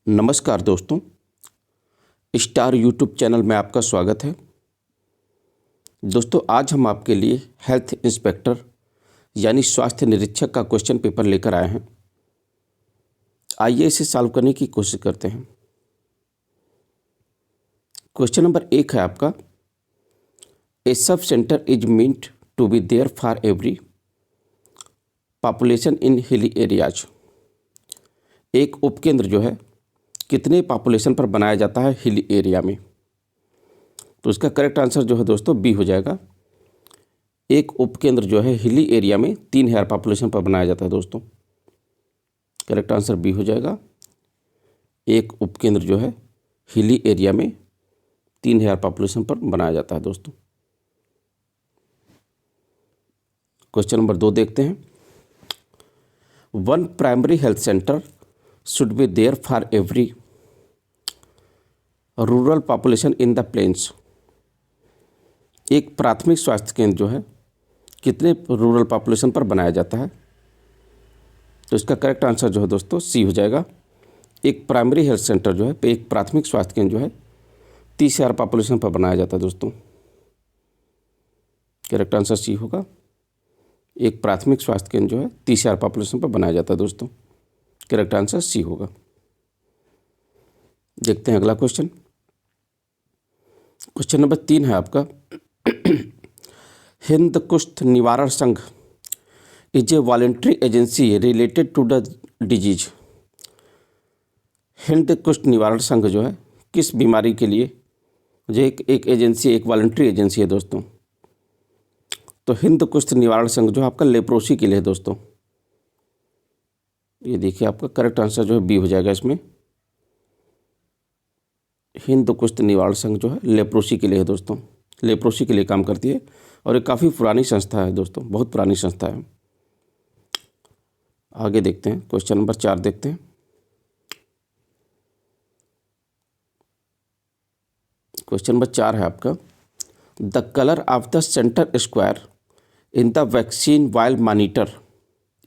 नमस्कार दोस्तों, star YouTube channel में आपका स्वागत है। दोस्तों, आज हम आपके लिए हेल्थ इंस्पेक्टर यानी स्वास्थ्य निरीक्षक का क्वेश्चन पेपर लेकर आए हैं। आइए इसे सॉल्व करने की कोशिश करते हैं। क्वेश्चन नंबर 1 है आपका, a sub centre is meant to be there for every population in hilly areas. एक उपकेंद्र जो है कितने पॉपुलेशन पर बनाया जाता है हिली एरिया में। तो इसका करेक्ट आंसर जो है दोस्तों बी हो जाएगा। एक उपकेंद्र जो है हिली एरिया में 3000 पॉपुलेशन पर बनाया जाता है दोस्तों। करेक्ट आंसर बी हो जाएगा। एक उपकेंद्र जो है हिली एरिया में 3000 पॉपुलेशन पर बनाया जाता है दोस्तों। क्वेश्चन नंबर 2 देखते हैं। One primary health centre should be there for every rural population in the plains. एक प्राथमिक स्वास्थ्य केंद्र जो है कितने रूरल पॉपुलेशन पर बनाया जाता है। तो इसका करेक्ट आंसर जो है दोस्तों सी हो जाएगा। एक प्राइमरी हेल्थ सेंटर जो है एक प्राथमिक स्वास्थ्य केंद्र जो है 30,000 पॉपुलेशन पर बनाया जाता है दोस्तों। करेक्ट आंसर सी होगा। एक प्राथमिक स्वास्थ्य केंद्र जो है 30,000 पॉपुलेशन पर बनाया जाता है दोस्तों। करेक्ट आंसर सी होगा। देखते हैं अगला क्वेश्चन। क्वेश्चन नंबर 3 है आपका, Hind Kusht Nivaran Sangh is a voluntary agency related to the disease. Hind Kusht Nivaran संघ जो है किस बीमारी के लिए जो एक एजेंसी, एक वॉलेंट्री एजेंसी है दोस्तों। तो हिंद कुष्ठ निवारण संघ जो है आपका लेप्रोसी के लिए है दोस्तों। ये देखिए आपका करेक्ट आंसर जो है बी हो जाएगा। इसमें हिंद कुष्ठ निवारण संघ जो है लेप्रोसी के लिए है दोस्तों। लेप्रोसी के लिए काम करती है और ये काफ़ी पुरानी संस्था है दोस्तों, बहुत पुरानी संस्था है। आगे देखते हैं, क्वेश्चन नंबर 4 देखते हैं। क्वेश्चन नंबर 4 है आपका, the colour of the centre square in the vaccine while monitor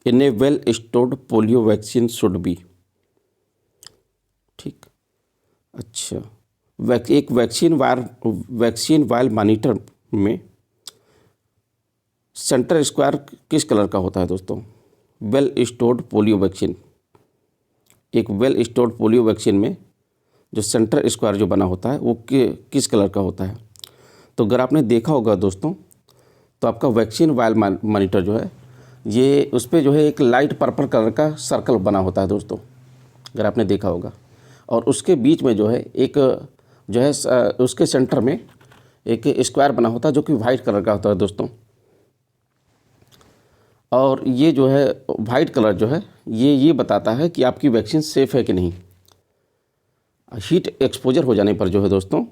in A well stored polio vaccine should be. ठीक, अच्छा, एक वैक्सीन वाइल मॉनिटर में सेंटर स्क्वायर किस कलर का होता है दोस्तों। वेल स्टोर्ड पोलियो वैक्सीन, एक वेल स्टोर्ड पोलियो वैक्सीन में जो सेंटर स्क्वायर जो बना होता है वो किस कलर का होता है। तो अगर आपने देखा होगा दोस्तों, तो आपका वैक्सीन वाइल मॉनिटर जो है ये उस पर जो है एक लाइट पर्पल कलर का सर्कल बना होता है दोस्तों, अगर आपने देखा होगा। और उसके बीच में जो है एक जो है उसके सेंटर में एक स्क्वायर बना होता है जो कि वाइट कलर का होता है दोस्तों। और ये जो है वाइट कलर जो है ये बताता है कि आपकी वैक्सीन सेफ़ है कि नहीं। हीट एक्सपोजर हो जाने पर जो है दोस्तों,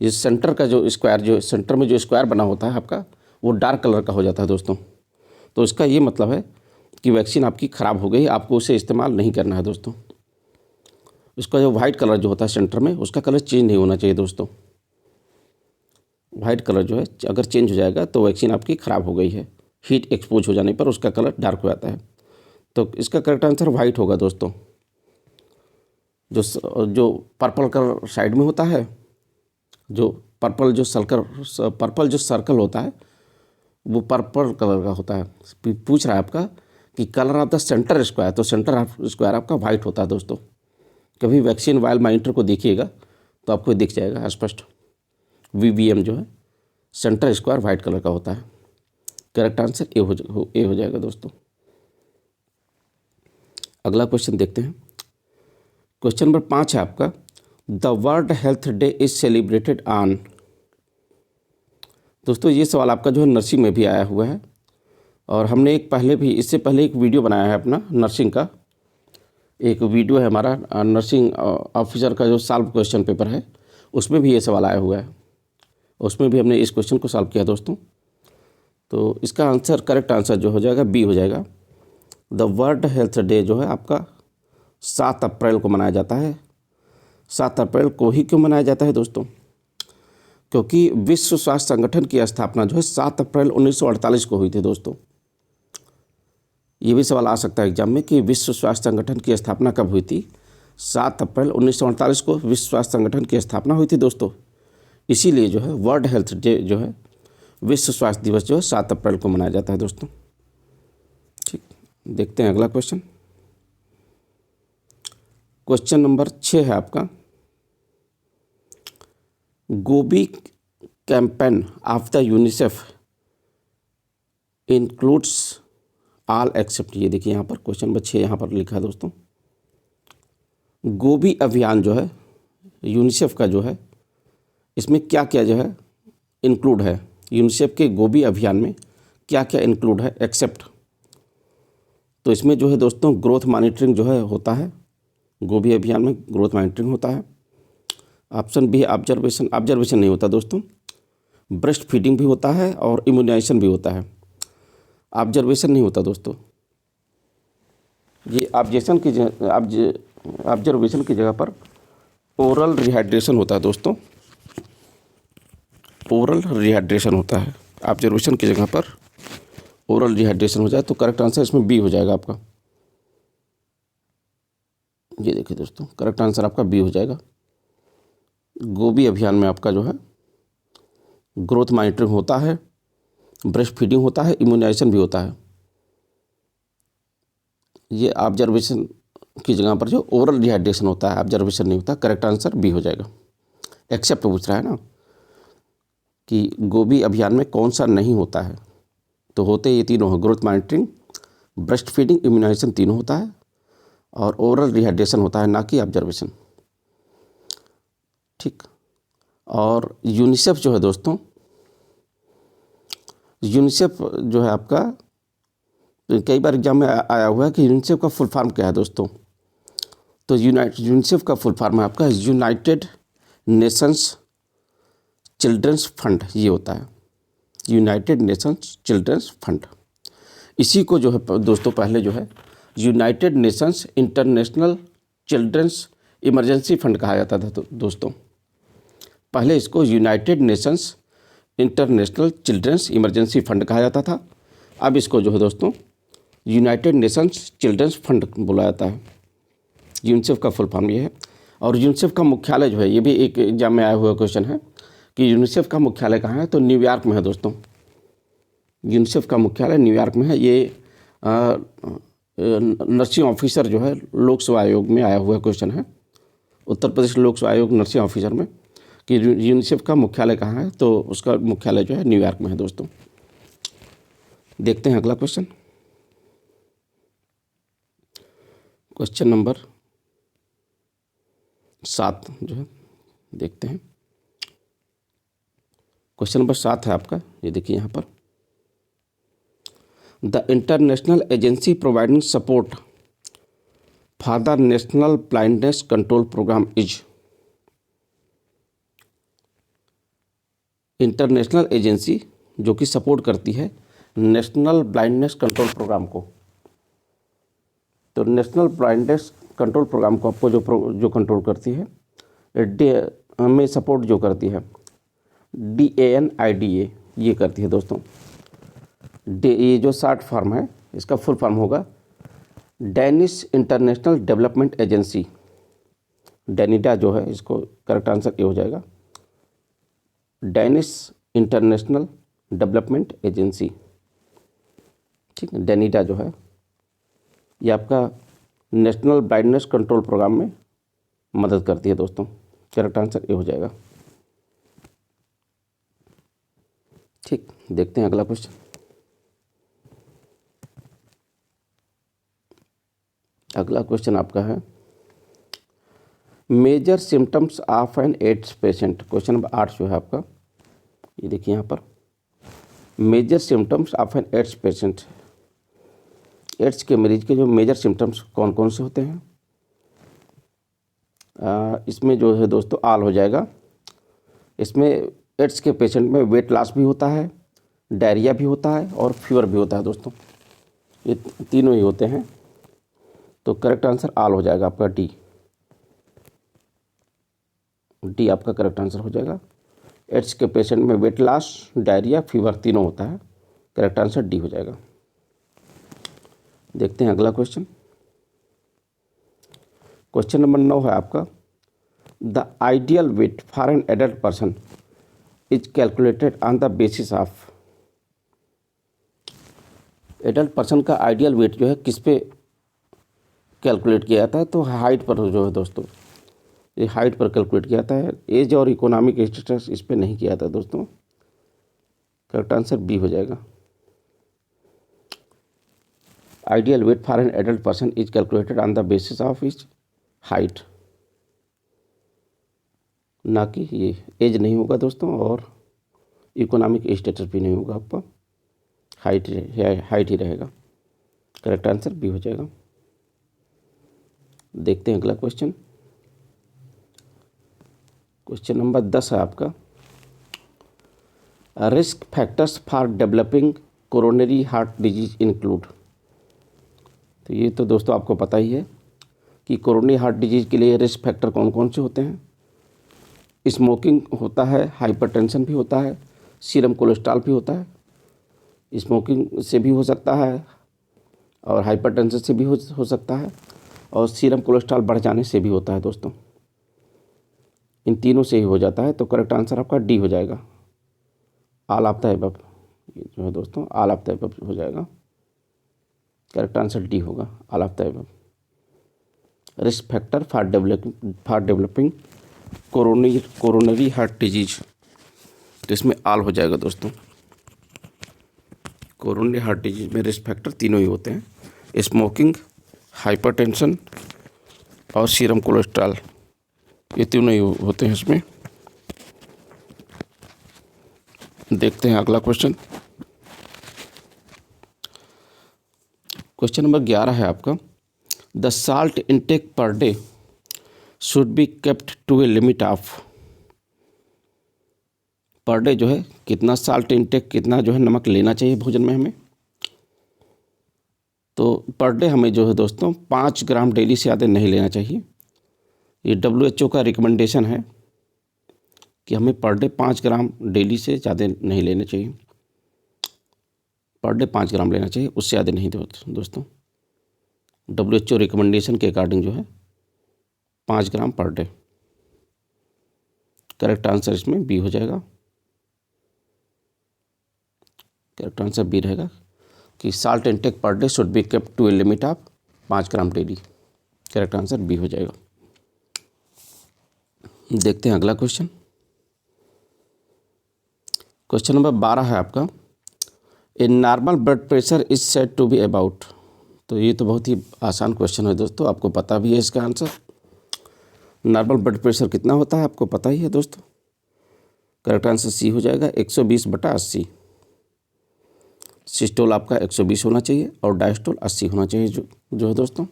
ये सेंटर का जो स्क्वायर, जो सेंटर में जो स्क्वायर बना होता है आपका, वो डार्क कलर का हो जाता है दोस्तों। तो इसका ये मतलब है कि वैक्सीन आपकी ख़राब हो गई, आपको उसे इस्तेमाल नहीं करना है दोस्तों। इसका जो वाइट कलर जो होता है सेंटर में, उसका कलर चेंज नहीं होना चाहिए दोस्तों। वाइट कलर जो है अगर चेंज हो जाएगा तो वैक्सीन आपकी ख़राब हो गई है। हीट एक्सपोज हो जाने पर उसका कलर डार्क हो जाता है। तो इसका करेक्ट आंसर वाइट होगा दोस्तों। जो पर्पल कलर साइड में होता है, जो पर्पल जो सर्कल होता है वो पर्पल कलर का होता है। पूछ रहा है आपका कि colour of the centre square, तो सेंटर ऑफ स्क्वायर आपका वाइट होता है दोस्तों। कभी वैक्सीन वाइल मॉनिटर को देखिएगा तो आपको दिख जाएगा स्पष्ट, VVM जो है सेंटर स्क्वायर वाइट कलर का होता है। करेक्ट आंसर ए हो जाएगा दोस्तों। अगला क्वेश्चन देखते हैं। क्वेश्चन नंबर 5 है आपका, the world health day is celebrated on. दोस्तों, ये सवाल आपका जो है नर्सिंग में भी आया हुआ है और हमने इससे पहले एक वीडियो बनाया है अपना नर्सिंग का। एक वीडियो है हमारा नर्सिंग ऑफिसर का जो सॉल्व क्वेश्चन पेपर है, उसमें भी ये सवाल आया हुआ है। उसमें भी हमने इस क्वेश्चन को सॉल्व किया दोस्तों। तो इसका आंसर, करेक्ट आंसर जो हो जाएगा बी हो जाएगा। द वर्ल्ड हेल्थ डे जो है आपका 7 अप्रैल को मनाया जाता है। 7 अप्रैल को ही क्यों मनाया जाता है दोस्तों? क्योंकि विश्व स्वास्थ्य संगठन की स्थापना जो है 7 अप्रैल 1948 को हुई थी दोस्तों। ये भी सवाल आ सकता है एग्जाम में कि विश्व स्वास्थ्य संगठन की स्थापना कब हुई थी। 7 अप्रैल 1948 को विश्व स्वास्थ्य संगठन की स्थापना हुई थी दोस्तों। इसीलिए जो है वर्ल्ड हेल्थ डे जो है, विश्व स्वास्थ्य दिवस जो है 7 अप्रैल को मनाया जाता है दोस्तों। ठीक, देखते हैं अगला क्वेश्चन। क्वेश्चन नंबर 6 है आपका, GOBI campaign of the UNICEF includes all except, ये देखिए यहाँ पर क्वेश्चन नंबर 6 यहाँ पर लिखा है दोस्तों। गोबी अभियान जो है यूनिसेफ का जो है, इसमें क्या क्या जो है इंक्लूड है, यूनिसेफ के गोबी अभियान में क्या क्या इंक्लूड है एक्सेप्ट। तो इसमें जो है दोस्तों ग्रोथ मॉनिटरिंग जो है होता है, गोबी अभियान में ग्रोथ मॉनिटरिंग होता है। ऑप्शन बी ऑब्जर्वेशन, ऑब्जर्वेशन नहीं होता दोस्तों, ब्रेस्ट फीडिंग भी होता है और इम्यूनाइजेशन भी होता है, ऑब्जर्वेशन नहीं होता दोस्तों। ये ऑब्जर्वेशन की जगह पर ओरल रिहाइड्रेशन होता है दोस्तों, ओरल रिहाइड्रेशन होता है। ऑब्जर्वेशन की जगह पर ओरल रिहाइड्रेशन हो जाए तो करेक्ट आंसर इसमें बी हो जाएगा आपका। ये देखिए दोस्तों, करेक्ट आंसर आपका बी हो जाएगा। गोबी अभियान में आपका जो है ग्रोथ मॉनिटरिंग होता है, ब्रेस्ट फीडिंग होता है, इम्यूनाइजेशन भी होता है। ये ऑब्जर्वेशन की जगह पर जो ओरल रिहाइड्रेशन होता है, ऑब्जर्वेशन नहीं होता। करेक्ट आंसर बी हो जाएगा। एक्सेप्ट पूछ रहा है ना कि गोबी अभियान में कौन सा नहीं होता है, तो होते ये तीनों है, growth monitoring, breastfeeding, immunisation तीनों होता है और ओरल रिहाइड्रेशन होता है, ना कि ऑब्जर्वेशन। ठीक, और यूनिसेफ जो है दोस्तों, यूनिसेफ जो है आपका कई बार एग्जाम में आया हुआ है कि यूनिसेफ का फुल फॉर्म क्या है दोस्तों। तो यूनिसेफ का फुल फॉर्म है आपका यूनाइटेड नेशंस चिल्ड्रंस फंड, ये होता है यूनाइटेड नेशंस चिल्ड्रंस फंड। इसी को जो है दोस्तों पहले जो है United Nations International Children's Emergency Fund कहा जाता था दोस्तों। पहले इसको United Nations International Children's Emergency Fund कहा जाता था। अब इसको जो है दोस्तों यूनाइटेड नेशंस चिल्ड्रंस फंड बोला जाता है। यूनिसेफ का फुल फॉर्म ये है। और यूनिसेफ का मुख्यालय जो है, ये भी एक एग्जाम में आया हुआ क्वेश्चन है कि यूनिसेफ का मुख्यालय कहाँ है, तो न्यूयॉर्क में है दोस्तों। यूनिसेफ का मुख्यालय न्यूयॉर्क में है। ये नर्सिंग ऑफिसर जो है लोक सेवा आयोग में आया हुआ क्वेश्चन है, उत्तर प्रदेश लोक सेवा आयोग नर्सिंग ऑफिसर में, कि यूनिसेफ का मुख्यालय कहाँ है, तो उसका मुख्यालय जो है न्यूयॉर्क में है दोस्तों। देखते हैं अगला क्वेश्चन। क्वेश्चन नंबर 7 जो है देखते हैं। क्वेश्चन नंबर 7 है आपका, ये देखिए यहाँ पर, the international agency providing support for the national blindness control programme is. International agency जो कि सपोर्ट करती है नेशनल ब्लाइंडनेस कंट्रोल प्रोग्राम को, तो नेशनल ब्लाइंडनेस कंट्रोल प्रोग्राम को आपको जो कंट्रोल करती है, में सपोर्ट जो करती है DANIDA, ये करती है दोस्तों। ये जो शॉर्ट फॉर्म है, इसका फुल फॉर्म होगा डेनिश इंटरनेशनल डेवलपमेंट एजेंसी। डेनिडा जो है, इसको करेक्ट आंसर ये हो जाएगा, डेनिश इंटरनेशनल डेवलपमेंट एजेंसी। ठीक है, डेनिडा जो है ये आपका नेशनल ब्लाइंडनेस कंट्रोल प्रोग्राम में मदद करती है दोस्तों। करेक्ट आंसर ये हो जाएगा। ठीक, देखते हैं अगला क्वेश्चन। अगला क्वेश्चन आपका है, major symptoms of an AIDS patient. Question number 8 जो है आपका, ये देखिए यहाँ पर, major symptoms of an AIDS patient. AIDS के मरीज के जो मेजर सिम्टम्स कौन कौन से होते हैं, इसमें जो है दोस्तों ऑल हो जाएगा। इसमें एड्स के पेशेंट में वेट लॉस भी होता है, डायरिया भी होता है और फीवर भी होता है दोस्तों। ये तीनों ही होते हैं, तो करेक्ट आंसर ऑल हो जाएगा आपका डी। डी आपका करेक्ट आंसर हो जाएगा। एड्स के पेशेंट में वेट लॉस, डायरिया, फीवर तीनों होता है। करेक्ट आंसर डी हो जाएगा। देखते हैं अगला क्वेश्चन। क्वेश्चन नंबर 9 है आपका, the ideal weight for an adult person is calculated on the basis of. Adult person का आइडियल वेट जो है किस पे कैलकुलेट किया जाता है, तो हाइट पर जो है दोस्तों, ये हाइट पर कैलकुलेट किया जाता है। एज और इकोनॉमिक स्टेटस इस पे नहीं किया जाता दोस्तों। करेक्ट आंसर बी हो जाएगा। Ideal weight for an adult person is calculated on the basis of is height, ना कि ये एज नहीं होगा दोस्तों, और इकोनॉमिक स्टेटस भी नहीं होगा, आपका हाइट ही रहेगा। करेक्ट आंसर बी हो जाएगा। देखते हैं अगला क्वेश्चन। क्वेश्चन नंबर 10 है आपका, risk factors for developing coronary heart disease include. तो ये तो दोस्तों आपको पता ही है कि कोरोनरी हार्ट डिजीज के लिए रिस्क फैक्टर कौन कौन से होते हैं। स्मोकिंग होता है, हाइपरटेंशन भी होता है, सीरम कोलेस्ट्रॉल भी होता है। स्मोकिंग से भी हो सकता है और हाइपरटेंशन से भी हो सकता है, और सीरम कोलेस्ट्रॉल बढ़ जाने से भी होता है दोस्तों। इन तीनों से ही हो जाता है, तो करेक्ट आंसर आपका डी हो जाएगा। ऑल ऑफ द अबव, ये जो है दोस्तों ऑल ऑफ द अबव हो जाएगा। करेक्ट आंसर डी होगा, all of the above. Risk factor for developing coronary heart disease, तो इसमें ऑल हो जाएगा दोस्तों। कोरोनरी हार्ट डिजीज में रिस्क फैक्टर तीनों ही होते हैं, स्मोकिंग, हाइपरटेंशन और सीरम कोलेस्ट्रॉल, ये तीनों ही होते हैं इसमें। देखते हैं अगला क्वेश्चन। क्वेश्चन नंबर 11 है आपका, the salt intake per day should be kept to a limit of. Per day जो है कितना साल्ट इनटेक, कितना जो है नमक लेना चाहिए भोजन में हमें, तो पर डे हमें जो है दोस्तों 5 ग्राम डेली से ज़्यादा नहीं लेना चाहिए। ये WHO का रिकमेंडेशन है कि हमें पर डे 5 ग्राम डेली से ज़्यादा नहीं लेने चाहिए। पर डे 5 ग्राम लेना चाहिए, उससे ज़्यादा नहीं दोस्तों। WHO रिकमेंडेशन के अकॉर्डिंग जो है 5 gram per day. Correct answer इसमें बी हो जाएगा। करेक्ट आंसर बी रहेगा कि salt intake per day should be kept to a limit of 5 gram daily. Correct answer B हो जाएगा। देखते हैं अगला क्वेश्चन। क्वेश्चन नंबर 12 है आपका, a normal blood pressure is said to be about. तो ये तो बहुत ही आसान क्वेश्चन है दोस्तों, आपको पता भी है इसका आंसर। नॉर्मल ब्लड प्रेशर कितना होता है आपको पता ही है दोस्तों। करेक्ट आंसर सी हो जाएगा, 120/80। सिस्टोल आपका 120 होना चाहिए और डायस्टोल 80 होना चाहिए। जो है दोस्तों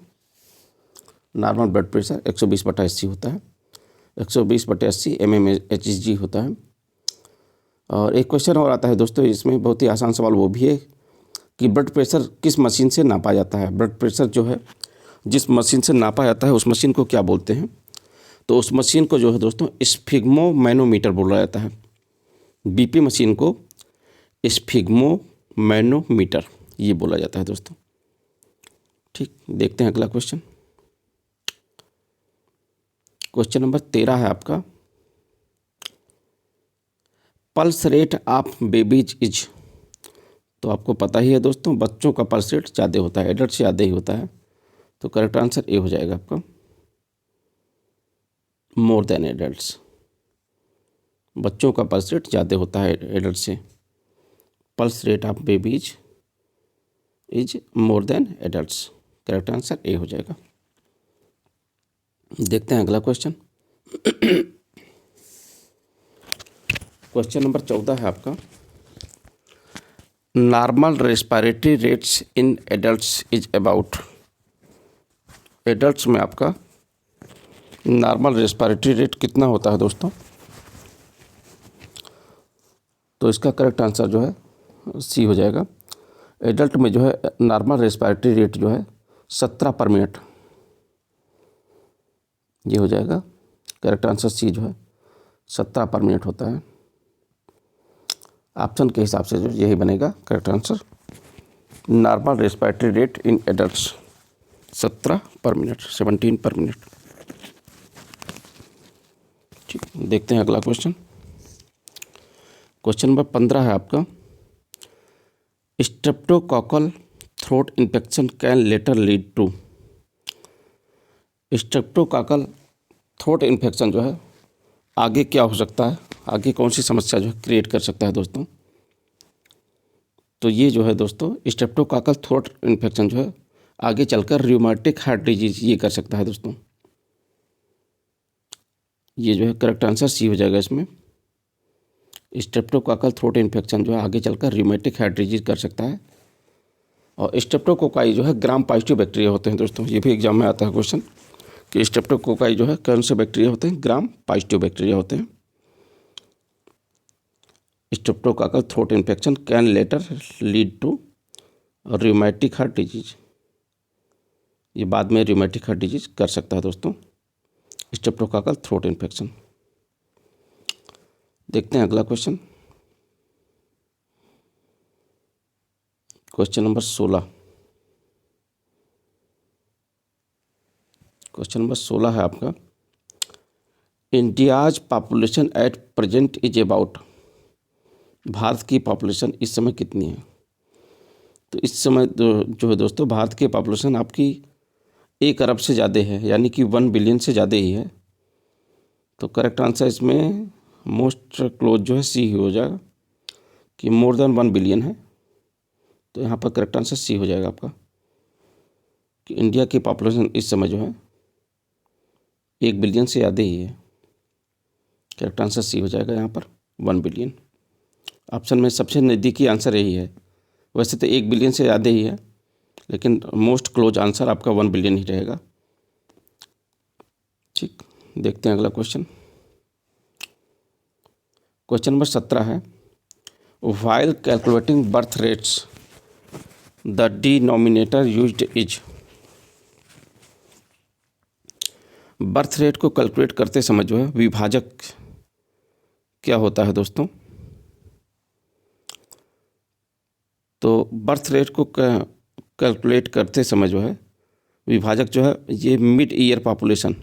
नॉर्मल ब्लड प्रेशर 120/80 होता है। 120/80 mmHg होता है। और एक क्वेश्चन और आता है दोस्तों, इसमें बहुत ही आसान सवाल वो भी है कि ब्लड प्रेशर किस मशीन से नापा जाता है। ब्लड प्रेशर जो है जिस मशीन से नापा जाता है उस मशीन को क्या बोलते हैं, तो उस मशीन को जो है दोस्तों स्फिग्मोमैनोमीटर बोला जाता है। BP मशीन को स्फिग्मोमैनोमीटर ये बोला जाता है दोस्तों। ठीक, देखते हैं अगला क्वेश्चन। क्वेश्चन नंबर 13 है आपका, pulse rate of babies is. तो आपको पता ही है दोस्तों, बच्चों का पल्स रेट ज़्यादा होता है, एडल्ट से ज़्यादा ही होता है। तो करेक्ट आंसर ए हो जाएगा आपका, मोर देन एडल्ट्स। बच्चों का पल्स रेट ज़्यादा होता है एडल्ट से। Pulse rate of babies is more than adults. Correct answer A हो जाएगा। देखते हैं अगला क्वेश्चन। क्वेश्चन नंबर 14 है आपका, normal respiratory rates in adults is about. Adults में आपका नॉर्मल रेस्पिरेटरी रेट कितना होता है दोस्तों, तो इसका करेक्ट आंसर जो है सी हो जाएगा। एडल्ट में जो है नॉर्मल रेस्पिरेटरी रेट जो है 17 पर मिनट, ये हो जाएगा। करेक्ट आंसर सी जो है 17 पर मिनट होता है। ऑप्शन के हिसाब से जो यही बनेगा correct answer. Normal respiratory rate in adults 17 पर मिनट, 17 पर मिनट। देखते हैं अगला क्वेश्चन। क्वेश्चन नंबर 15 है आपका, streptococcal throat infection can later lead to. Streptococcal throat infection जो है आगे क्या हो सकता है, आगे कौन सी समस्या जो है क्रिएट कर सकता है दोस्तों। तो ये जो है दोस्तों स्ट्रेप्टोकोकल थ्रोट इन्फेक्शन जो है आगे चलकर रूमेटिक हार्ट डिजीज ये कर सकता है दोस्तों। ये जो है करेक्ट आंसर सी हो जाएगा इसमें। स्ट्रेप्टोकोकल थ्रोट इन्फेक्शन जो है आगे चलकर रूमेटिक हार्ट डिजीज कर सकता है। और स्ट्रेप्टोकोकाई जो है ग्राम पॉजिटिव बैक्टीरिया होते हैं दोस्तों, ये भी एग्जाम में आता है क्वेश्चन कि स्ट्रेप्टोकोकाई जो है कौन से बैक्टीरिया होते हैं, ग्राम पॉजिटिव बैक्टीरिया होते हैं। Streptococcal throat infection can later lead to rheumatic heart disease, ये बाद में रूमेटिक हार्ट डिजीज कर सकता है दोस्तों स्ट्रेप्टोकोकल थ्रोट इन्फेक्शन। देखते हैं अगला question. Question number 16। Question number 16 है आपका, India's population at present is about. Bharat की पॉपुलेशन इस समय कितनी है। तो इस समय जो है दोस्तों भारत की पॉपुलेशन आपकी 1 अरब से ज़्यादा है, यानी कि 1 बिलियन से ज़्यादा ही है। तो करेक्ट आंसर इसमें मोस्ट क्लोज जो है सी ही हो जाएगा कि मोर देन 1 बिलियन है। तो यहाँ पर करेक्ट आंसर सी हो जाएगा आपका कि इंडिया की पॉपुलेशन इस समय जो है 1 बिलियन से ज़्यादा ही है। करेक्ट आंसर सी हो जाएगा यहाँ पर 1 बिलियन। ऑप्शन में सबसे नज़दीकी आंसर यही है। वैसे तो 1 बिलियन से ज़्यादा ही है, लेकिन मोस्ट क्लोज आंसर आपका 1 बिलियन ही रहेगा। ठीक, देखते हैं अगला क्वेश्चन। क्वेश्चन नंबर 17 है, while calculating birth rates the denominator used is. Birth rate को कैलकुलेट करते समय जो है विभाजक क्या होता है दोस्तों। तो बर्थ रेट को कैलकुलेट करते समय जो है विभाजक जो है ये मिड ईयर पॉपुलेशन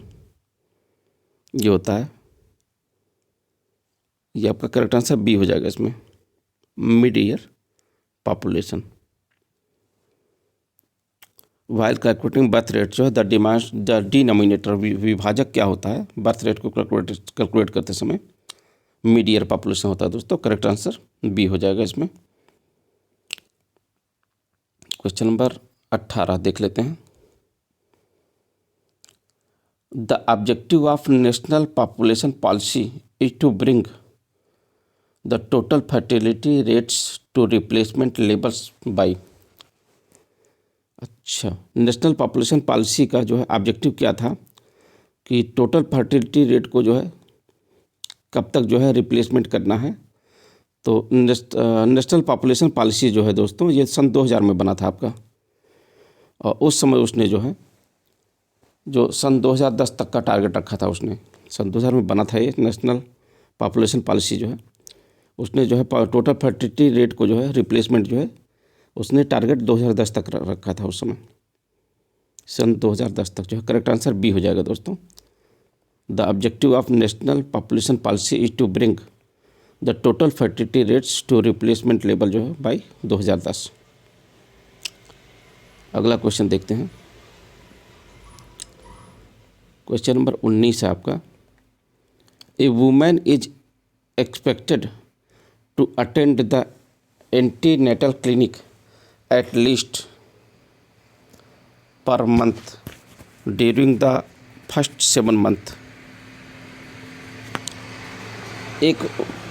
ये होता है। ये आपका करेक्ट आंसर बी हो जाएगा इसमें, mid year population. While calculating birth rate जो है द डिनोमिनेटर विभाजक क्या होता है बर्थ रेट को कैलकुलेट करते समय मिड ईयर पॉपुलेशन होता है दोस्तों। करेक्ट आंसर बी हो जाएगा इसमें। क्वेश्चन नंबर 18 देख लेते हैं। The objective of national population policy is to bring the total fertility rates to replacement levels by. अच्छा, नेशनल पॉपुलेशन पॉलिसी का जो है ऑब्जेक्टिव क्या था कि टोटल फर्टिलिटी रेट को जो है कब तक जो है रिप्लेसमेंट करना है। तो नेशनल पॉपुलेशन पॉलिसी जो है दोस्तों ये सन 2000 में बना था आपका, और उस समय उसने जो है जो सन 2010 तक का टारगेट रखा था। उसने सन 2000 में बना था ये नेशनल पॉपुलेशन पॉलिसी जो है, उसने जो है टोटल फर्टिलिटी रेट को जो है रिप्लेसमेंट जो है उसने टारगेट 2010 तक रखा था उस समय, सन 2010 तक जो है। करेक्ट आंसर बी हो जाएगा दोस्तों। The objective of national population policy is to bring the total fertility rates to replacement level जो है बाई 2010। अगला क्वेश्चन देखते हैं। क्वेश्चन नंबर 19 है आपका, a women is expected to attend the antenatal clinic at least per month during the first 7 month। एक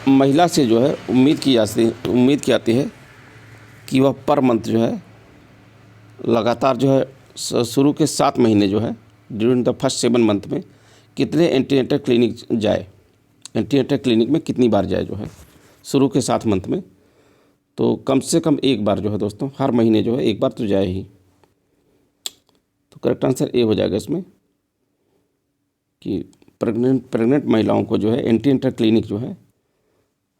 महिला से जो है उम्मीद की जाती है कि वह पर मंथ जो है लगातार जो है शुरू के 7 महीने जो है ड्यूरिंग द फर्स्ट 7 मंथ में कितने एंटीनेटल क्लिनिक जाए, एंटीनेटल क्लिनिक में कितनी बार जाए जो है शुरू के 7 मंथ में। तो कम से कम 1 बार जो है दोस्तों हर महीने जो है 1 बार तो जाए ही। तो करेक्ट आंसर ए हो जाएगा इसमें कि प्रेग्नेंट महिलाओं को जो है एंटीनेटल क्लिनिक जो है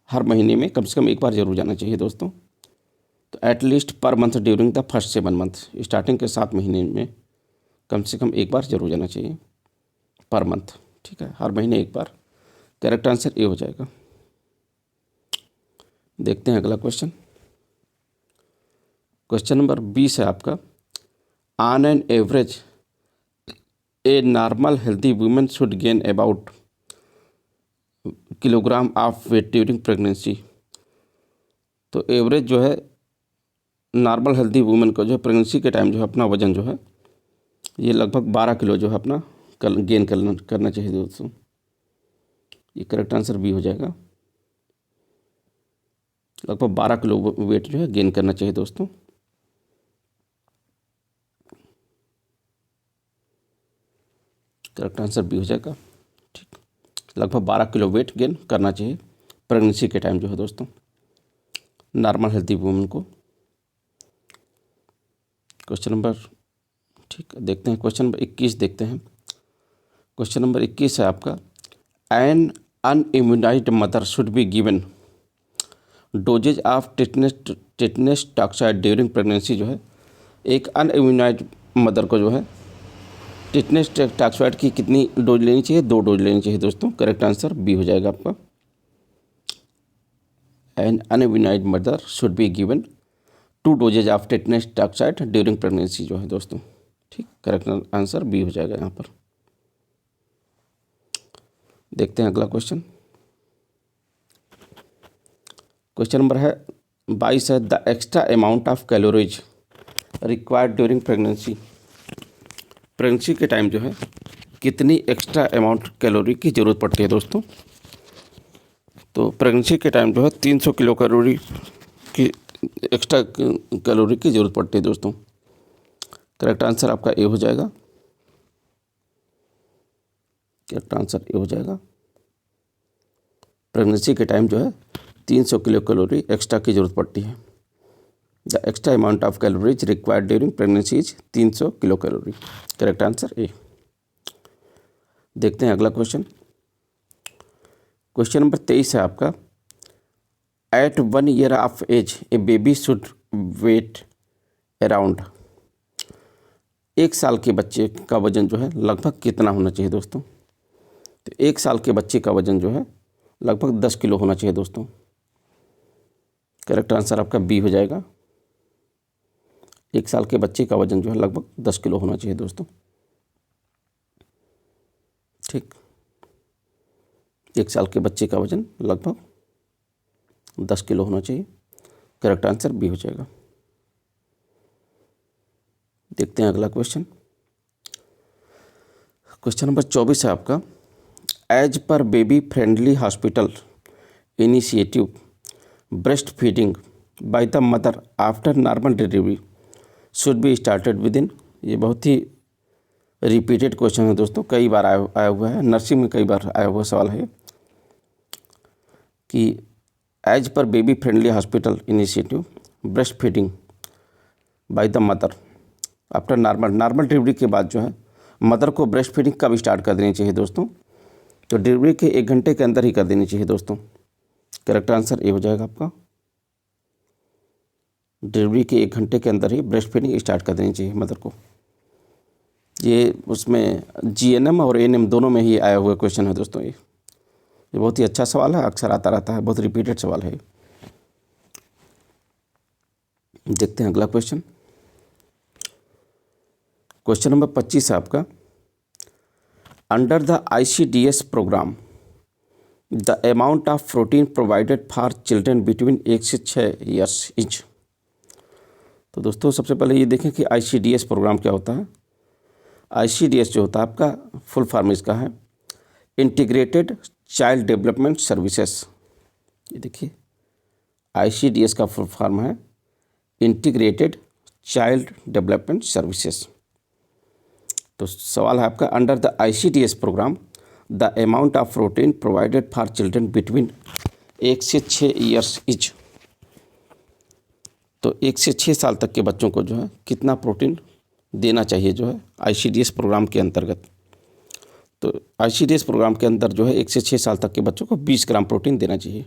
हर महीने में कम से कम 1 बार जरूर जाना चाहिए दोस्तों। तो at least per month during the first 7 month, starting के 7 महीने में कम से कम 1 बार जरूर जाना चाहिए पर मंथ। ठीक है, हर महीने 1 बार करेक्ट आंसर ए हो जाएगा। देखते हैं अगला क्वेश्चन। क्वेश्चन नंबर 20 है आपका, on an average a normal healthy women should gain about kilogram of weight during pregnancy. तो एवरेज जो है नॉर्मल हेल्थी वुमेन को जो है प्रेगनेंसी के टाइम जो है अपना वजन जो है ये लगभग 12 किलो जो है अपना गेन करना चाहिए दोस्तों। ये करेक्ट आंसर बी हो जाएगा। लगभग 12 किलो वेट जो है गेन करना चाहिए दोस्तों। करेक्ट आंसर बी हो जाएगा। ठीक, लगभग 12 किलो वेट गेन करना चाहिए प्रेगनेंसी के टाइम जो है दोस्तों नॉर्मल हेल्थी वुमेन को। क्वेश्चन नंबर ठीक देखते हैं, क्वेश्चन नंबर 21 देखते हैं। क्वेश्चन नंबर 21 है आपका, an unimmunised mother should be given doses of tetanus toxoid during pregnancy. जो है एक अनइम्यूनाइज्ड मदर को जो है टिटनेस टॉक्साइड की कितनी डोज लेनी चाहिए? 2 डोज लेनी चाहिए दोस्तों। करेक्ट आंसर बी हो जाएगा आपका। An unimmunised mother should be given 2 doses of tetanus toxoid during pregnancy जो है दोस्तों। ठीक, करेक्ट आंसर बी हो जाएगा यहाँ पर। देखते हैं अगला क्वेश्चन। क्वेश्चन नंबर है 22 है, the extra amount of calories required during pregnancy. Pregnancy के टाइम जो है कितनी एक्स्ट्रा अमाउंट कैलोरी की ज़रूरत पड़ती है दोस्तों? तो प्रेगनेंसी के टाइम जो है 300 किलो कैलोरी की एक्स्ट्रा कैलोरी की ज़रूरत पड़ती है दोस्तों। करेक्ट आंसर आपका ए हो जाएगा। करेक्ट आंसर ए हो जाएगा। प्रेगनेंसी के टाइम जो है 300 किलो कैलोरी एक्स्ट्रा की ज़रूरत पड़ती है। The extra amount of calories required during pregnancy is 300 kilo calorie. Correct answer A. देखते हैं अगला क्वेश्चन। क्वेश्चन नंबर 23 है आपका, at 1 year of age a baby should weigh around. 1 साल के बच्चे का वजन जो है लगभग कितना होना चाहिए दोस्तों? तो 1 साल के बच्चे का वजन जो है लगभग 10 किलो होना चाहिए दोस्तों। करेक्ट आंसर आपका बी हो जाएगा। 1 साल के बच्चे का वजन जो है लगभग 10 किलो होना चाहिए दोस्तों। ठीक, 1 साल के बच्चे का वजन लगभग 10 किलो होना चाहिए। करेक्ट आंसर बी हो जाएगा। देखते हैं अगला क्वेश्चन। क्वेश्चन नंबर 24 है आपका, as per baby friendly hospital initiative breastfeeding by the mother after normal delivery should be started within. ये बहुत ही रिपीटेड क्वेश्चन है दोस्तों, कई बार आया हुआ है, नर्सिंग में कई बार आया हुआ सवाल है कि as per baby friendly hospital initiative breastfeeding by the mother after normal delivery के बाद जो है मदर को ब्रेस्ट फीडिंग कब स्टार्ट कर देनी चाहिए दोस्तों? तो डिलीवरी के 1 घंटे के अंदर ही कर देनी चाहिए दोस्तों। करेक्ट आंसर ए हो जाएगा आपका। डिलीवरी के 1 घंटे के अंदर ही ब्रेस्ट फीडिंग स्टार्ट कर देनी चाहिए मदर को। ये उसमें जीएनएम और एएनएम दोनों में ही आया हुआ क्वेश्चन है दोस्तों। ये बहुत ही अच्छा सवाल है, अक्सर आता रहता है, बहुत रिपीटेड सवाल है। देखते हैं अगला क्वेश्चन। क्वेश्चन नंबर 25 है आपका, under the ICDS programme the amount of protein provided for children between 1 से 6 ईयर्स इज। तो दोस्तों सबसे पहले ये देखें कि ICDS प्रोग्राम क्या होता है। ICDS जो होता है आपका फुल फॉर्म इसका है इंटीग्रेटेड चाइल्ड डेवलपमेंट सर्विसेज। ये देखिए ICDS का फुल फॉर्म है इंटीग्रेटेड चाइल्ड डेवलपमेंट सर्विसेज। तो सवाल है आपका, under the ICDS programme the amount of protein provided for children between 1 से 6 ईयर्स इज। तो 1 से 6 साल तक के बच्चों को जो है कितना प्रोटीन देना चाहिए जो है ICDS प्रोग्राम के अंतर्गत? तो ICDS प्रोग्राम के अंदर जो है 1 से 6 साल तक के बच्चों को 20 ग्राम प्रोटीन देना चाहिए।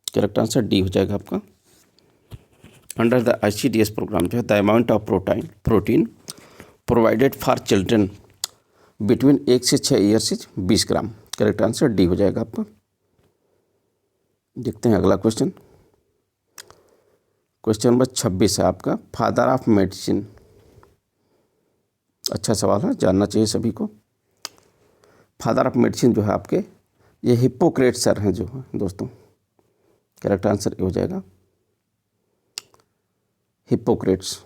करेक्ट आंसर डी हो जाएगा आपका। अंडर द ICDS प्रोग्राम जो है the amount of protein provided for children between 1 से 6 years is 20 gram. Correct answer D हो जाएगा आपका। देखते हैं अगला क्वेश्चन। क्वेश्चन नंबर 26 है आपका, फादर ऑफ मेडिसिन। अच्छा सवाल है, जानना चाहिए सभी को। फादर ऑफ मेडिसिन जो है आपके, ये हिप्पोक्रेट्स सर हैं जो है दोस्तों। करेक्ट आंसर ये हो जाएगा हिप्पोक्रेट्स।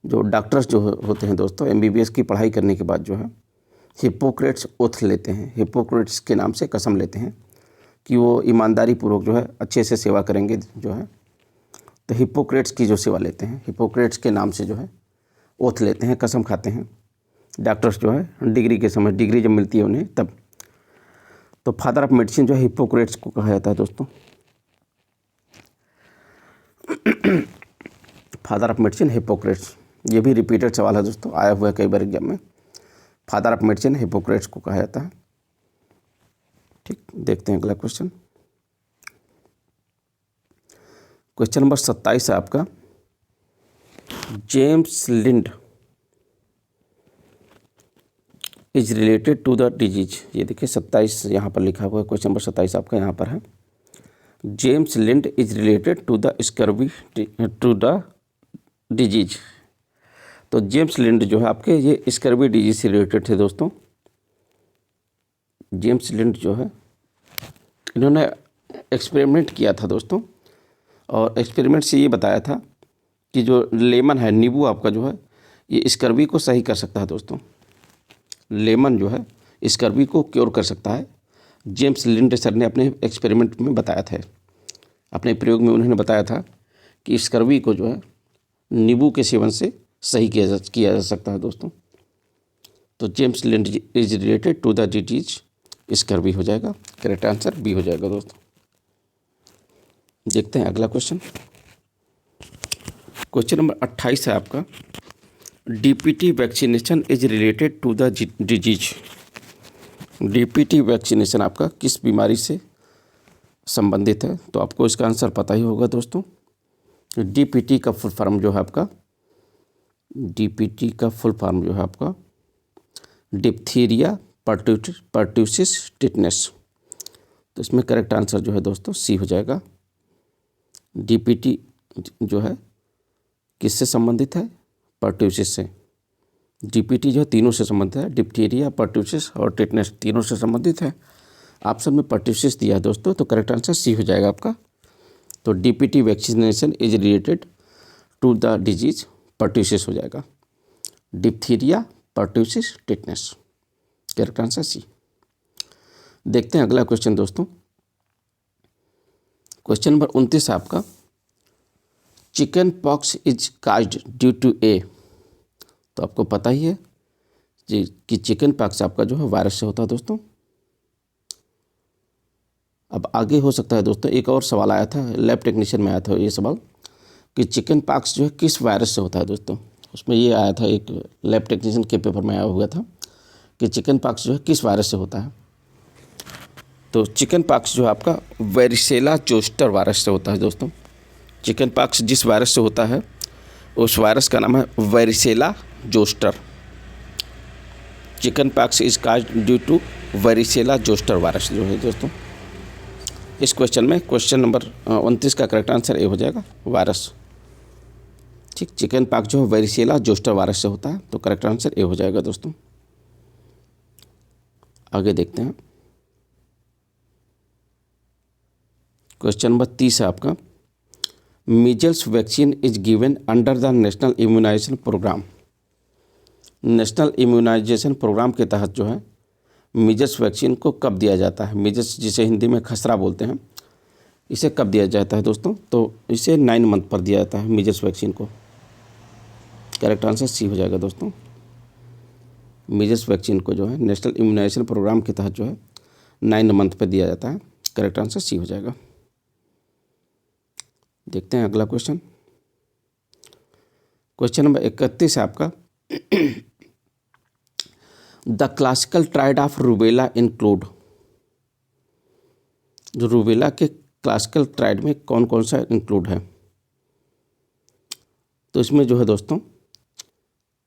जो डॉक्टर्स जो होते हैं दोस्तों, एमबीबीएस की पढ़ाई करने के बाद जो है हिप्पोक्रेट्स ओथ लेते हैं, हिप्पोक्रेट्स के नाम से कसम लेते हैं कि वो ईमानदारी पूर्वक जो है अच्छे से सेवा करेंगे जो है। तो हिप्पोक्रेट्स की जो सेवा लेते हैं, हिप्पोक्रेट्स के नाम से जो है ओथ लेते हैं, कसम खाते हैं डॉक्टर्स जो है डिग्री के समय, डिग्री जब मिलती है उन्हें तब। तो फादर ऑफ मेडिसिन जो है हिप्पोक्रेट्स को कहा जाता है दोस्तों। फादर ऑफ मेडिसिन हिप्पोक्रेट्स, ये भी रिपीटेड सवाल है दोस्तों, आया हुआ है कई बार एग्जाम में। फादर ऑफ मेडिसिन हिप्पोक्रेट्स को कहा जाता है। ठीक, देखते हैं अगला क्वेश्चन। क्वेश्चन नंबर 27 है आपका, James Lind is related to the disease. ये देखिए 27 यहाँ पर लिखा हुआ है, क्वेश्चन नंबर 27 आपका यहाँ पर है। James Lind is related to the scurvy to the disease. तो जेम्स लिंड जो है आपके, ये स्कर्वी डिजीज से रिलेटेड थे दोस्तों। जेम्स लिंड जो है, इन्होंने एक्सपेरिमेंट किया था दोस्तों, और एक्सपेरिमेंट से ये बताया था कि जो लेमन है, नींबू आपका जो है, ये स्कर्वी को सही कर सकता है दोस्तों। लेमन जो है स्कर्वी को क्योर कर सकता है। जेम्स लिंड सर ने अपने एक्सपेरिमेंट में बताया था, अपने प्रयोग में उन्होंने बताया था कि स्कर्वी को जो है नींबू के सेवन से सही किया जा सकता है दोस्तों। तो James Lind is related to the disease scurvy हो जाएगा। करेक्ट आंसर बी हो जाएगा दोस्तों। देखते हैं अगला क्वेश्चन। क्वेश्चन नंबर 28 है आपका, DPT vaccination is related to the disease. DPT vaccination आपका किस बीमारी से संबंधित है? तो आपको इसका आंसर पता ही होगा दोस्तों। डीपीटी का फुल फॉर्म जो है आपका, डीपीटी का फुल फॉर्म जो है आपका डिप्थीरिया पर्ट्यूसिस टिटनेस। तो इसमें करेक्ट आंसर जो है दोस्तों सी हो जाएगा। डीपीटी जो है किससे संबंधित है? पर्ट्यूसिस से। डीपीटी जो है तीनों से संबंधित है, डिप्थीरिया, पर्ट्यूसिस और टिटनेस तीनों से संबंधित है। ऑप्शन में पर्ट्यूसिस दिया है दोस्तों, तो करेक्ट आंसर सी हो जाएगा आपका। तो DPT vaccination is related to the disease pertussis हो जाएगा। Diphtheria, pertussis, tetanus, correct answer C. देखते हैं अगला क्वेश्चन दोस्तों। क्वेश्चन नंबर 29 आपका, chicken pox is caused due to a. तो आपको पता ही है जी कि चिकन पॉक्स आपका जो है वायरस से होता है दोस्तों। अब आगे हो सकता है दोस्तों, एक और सवाल आया था, लैब टेक्नीशियन में आया था ये सवाल कि चिकन पॉक्स जो है किस वायरस से होता है दोस्तों। उसमें ये आया था, एक लैब टेक्नीशियन के पेपर में आया हुआ था कि चिकन पॉक्स जो है किस वायरस से होता है। तो चिकन पॉक्स जो है आपका वेरिसेला जोस्टर वायरस से होता है दोस्तों। चिकन पॉक्स जिस वायरस से होता है उस वायरस का नाम है varicella zoster. Chicken pox is caused due to varicella zoster virus जो है दोस्तों। इस क्वेश्चन में क्वेश्चन नंबर 29 का करेक्ट आंसर ए हो जाएगा, वायरस। ठीक, चिकन पॉक्स जो है वेरिसेला जोस्टर वायरस से होता है, तो करेक्ट आंसर ए हो जाएगा दोस्तों। आगे देखते हैं। क्वेश्चन नंबर 30 है आपका, measles vaccine is given under the national immunisation programme. National immunisation programme के तहत जो है मीजल्स वैक्सीन को कब दिया जाता है? मीजल्स जिसे हिंदी में खसरा बोलते हैं, इसे कब दिया जाता है दोस्तों? तो इसे 9 मंथ पर दिया जाता है मीजल्स वैक्सीन को। करेक्ट आंसर सी हो जाएगा दोस्तों। मीजल्स वैक्सीन को जो है नेशनल इम्यूनाइजेशन प्रोग्राम के तहत जो है 9 मंथ पर दिया जाता है। करेक्ट आंसर सी हो जाएगा। देखते हैं अगला क्वेश्चन। क्वेश्चन नंबर 31 है आपका, the classical triad of rubella include. जो रूबेला के क्लासिकल ट्रायड में कौन कौन सा इंक्लूड है? तो इसमें जो है दोस्तों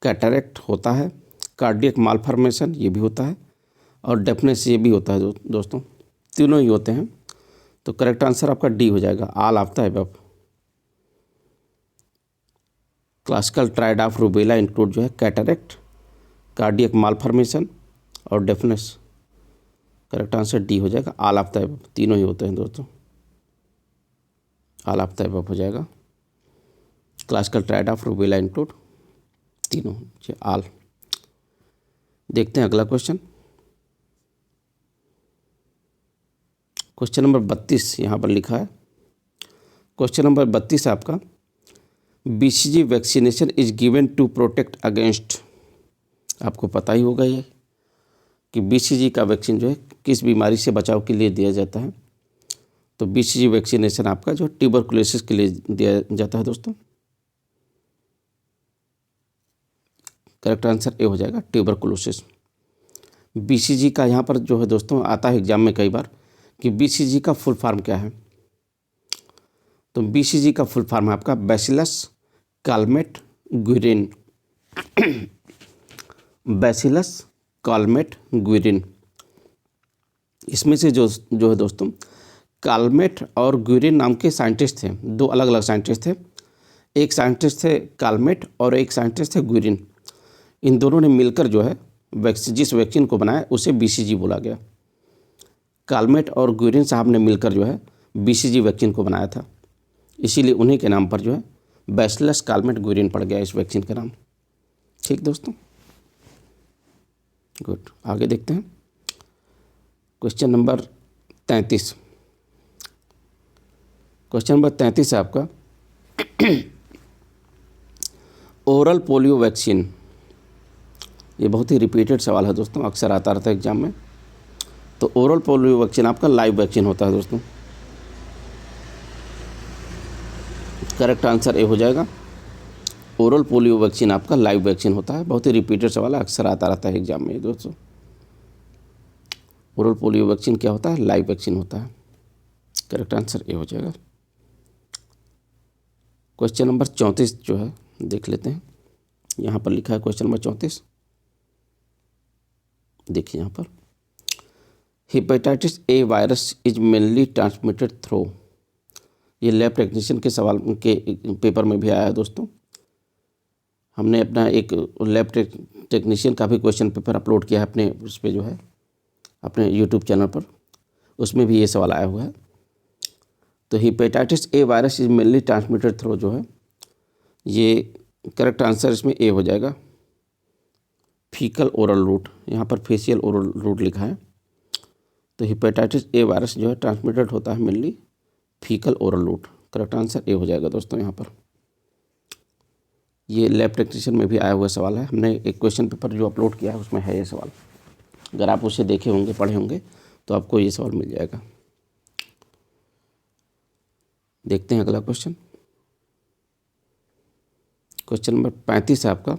कैटरेक्ट होता है, कार्डियक मालफॉर्मेशन ये भी होता है, और डेफनेस ये भी होता है दोस्तों, तीनों ही होते हैं। तो करेक्ट आंसर आपका डी हो जाएगा, all of the above. Classical triad of rubella include जो है कैटरेक्ट, कार्डियक मालफॉर्मेशन और डेफनेस। करेक्ट आंसर डी हो जाएगा, ऑल ऑफ द अबव। तीनों ही होते हैं दोस्तों, ऑल ऑफ द अबव हो जाएगा। Classical triad of rubella include तीनों, ऑल। देखते हैं अगला क्वेश्चन। क्वेश्चन नंबर 32 यहाँ पर लिखा है। क्वेश्चन नंबर 32 आपका, BCG vaccination is given to protect against. आपको पता ही होगा ये कि BCG का वैक्सीन जो है किस बीमारी से बचाव के लिए दिया जाता है। तो BCG वैक्सीनेशन आपका जो ट्यूबरकुलोसिस के लिए दिया जाता है दोस्तों। करेक्ट आंसर ए हो जाएगा, ट्यूबरकुलोसिस। BCG का यहाँ पर जो है दोस्तों आता है एग्जाम में कई बार कि BCG का फुल फॉर्म क्या है। तो BCG का फुल फॉर्म है आपका bacillus Calmette Guerin. Bacillus Calmette Guerin. इसमें से जो है दोस्तों कालमेट और ग्विरिन नाम के साइंटिस्ट थे, दो अलग अलग साइंटिस्ट थे। एक साइंटिस्ट थे कालमेट और एक साइंटिस्ट थे ग्विरिन। इन दोनों ने मिलकर जो है जिस वैक्सीन को बनाया उसे BCG बोला गया। कालमेट और ग्विरिन साहब ने मिलकर जो है BCG वैक्सीन को बनाया था, इसीलिए उन्हीं के नाम पर जो है बैसिलस कालमेट ग्विरिन पड़ गया इस वैक्सीन का नाम। ठीक दोस्तों, गुड। आगे देखते हैं क्वेश्चन नंबर 33। क्वेश्चन नंबर 33 है आपका, ओरल पोलियो वैक्सीन। ये बहुत ही रिपीटेड सवाल है दोस्तों, अक्सर आता रहता है एग्जाम में। तो ओरल पोलियो वैक्सीन आपका लाइव वैक्सीन होता है दोस्तों। करेक्ट आंसर ए हो जाएगा, ओरल पोलियो वैक्सीन आपका लाइव वैक्सीन होता है। बहुत ही रिपीटेड सवाल है, अक्सर आता रहता है एग्जाम में दोस्तों। ओरल पोलियो वैक्सीन क्या होता है? लाइव वैक्सीन होता है। करेक्ट आंसर ए हो जाएगा। क्वेश्चन नंबर 34 जो है देख लेते हैं। यहाँ पर लिखा है क्वेश्चन नंबर 34, देखिए यहाँ पर, hepatitis A virus is mainly transmitted through. ये लैब टेक्नीशियन के सवाल के पेपर में भी आया है दोस्तों। हमने अपना एक लैब टेक्नीशियन का भी क्वेश्चन पेपर अपलोड किया है अपने उस पर जो है अपने यूट्यूब चैनल पर, उसमें भी ये सवाल आया हुआ है। तो hepatitis A virus is mainly transmitted through जो है, ये करेक्ट आंसर इसमें ए हो जाएगा, फीकल ओरल रूट। यहाँ पर फेशियल ओरल रूट लिखा है। तो हेपेटाइटिस ए वायरस जो है ट्रांसमिटेड होता है mainly faecal oral route. Correct answer A हो जाएगा दोस्तों। यहाँ पर ये लैब टेक्नीशियन में भी आया हुआ सवाल है। हमने एक क्वेश्चन पेपर जो अपलोड किया है उसमें है ये सवाल। अगर आप उसे देखे होंगे, पढ़े होंगे, तो आपको ये सवाल मिल जाएगा। देखते हैं अगला क्वेश्चन। क्वेश्चन नंबर 35 है आपका,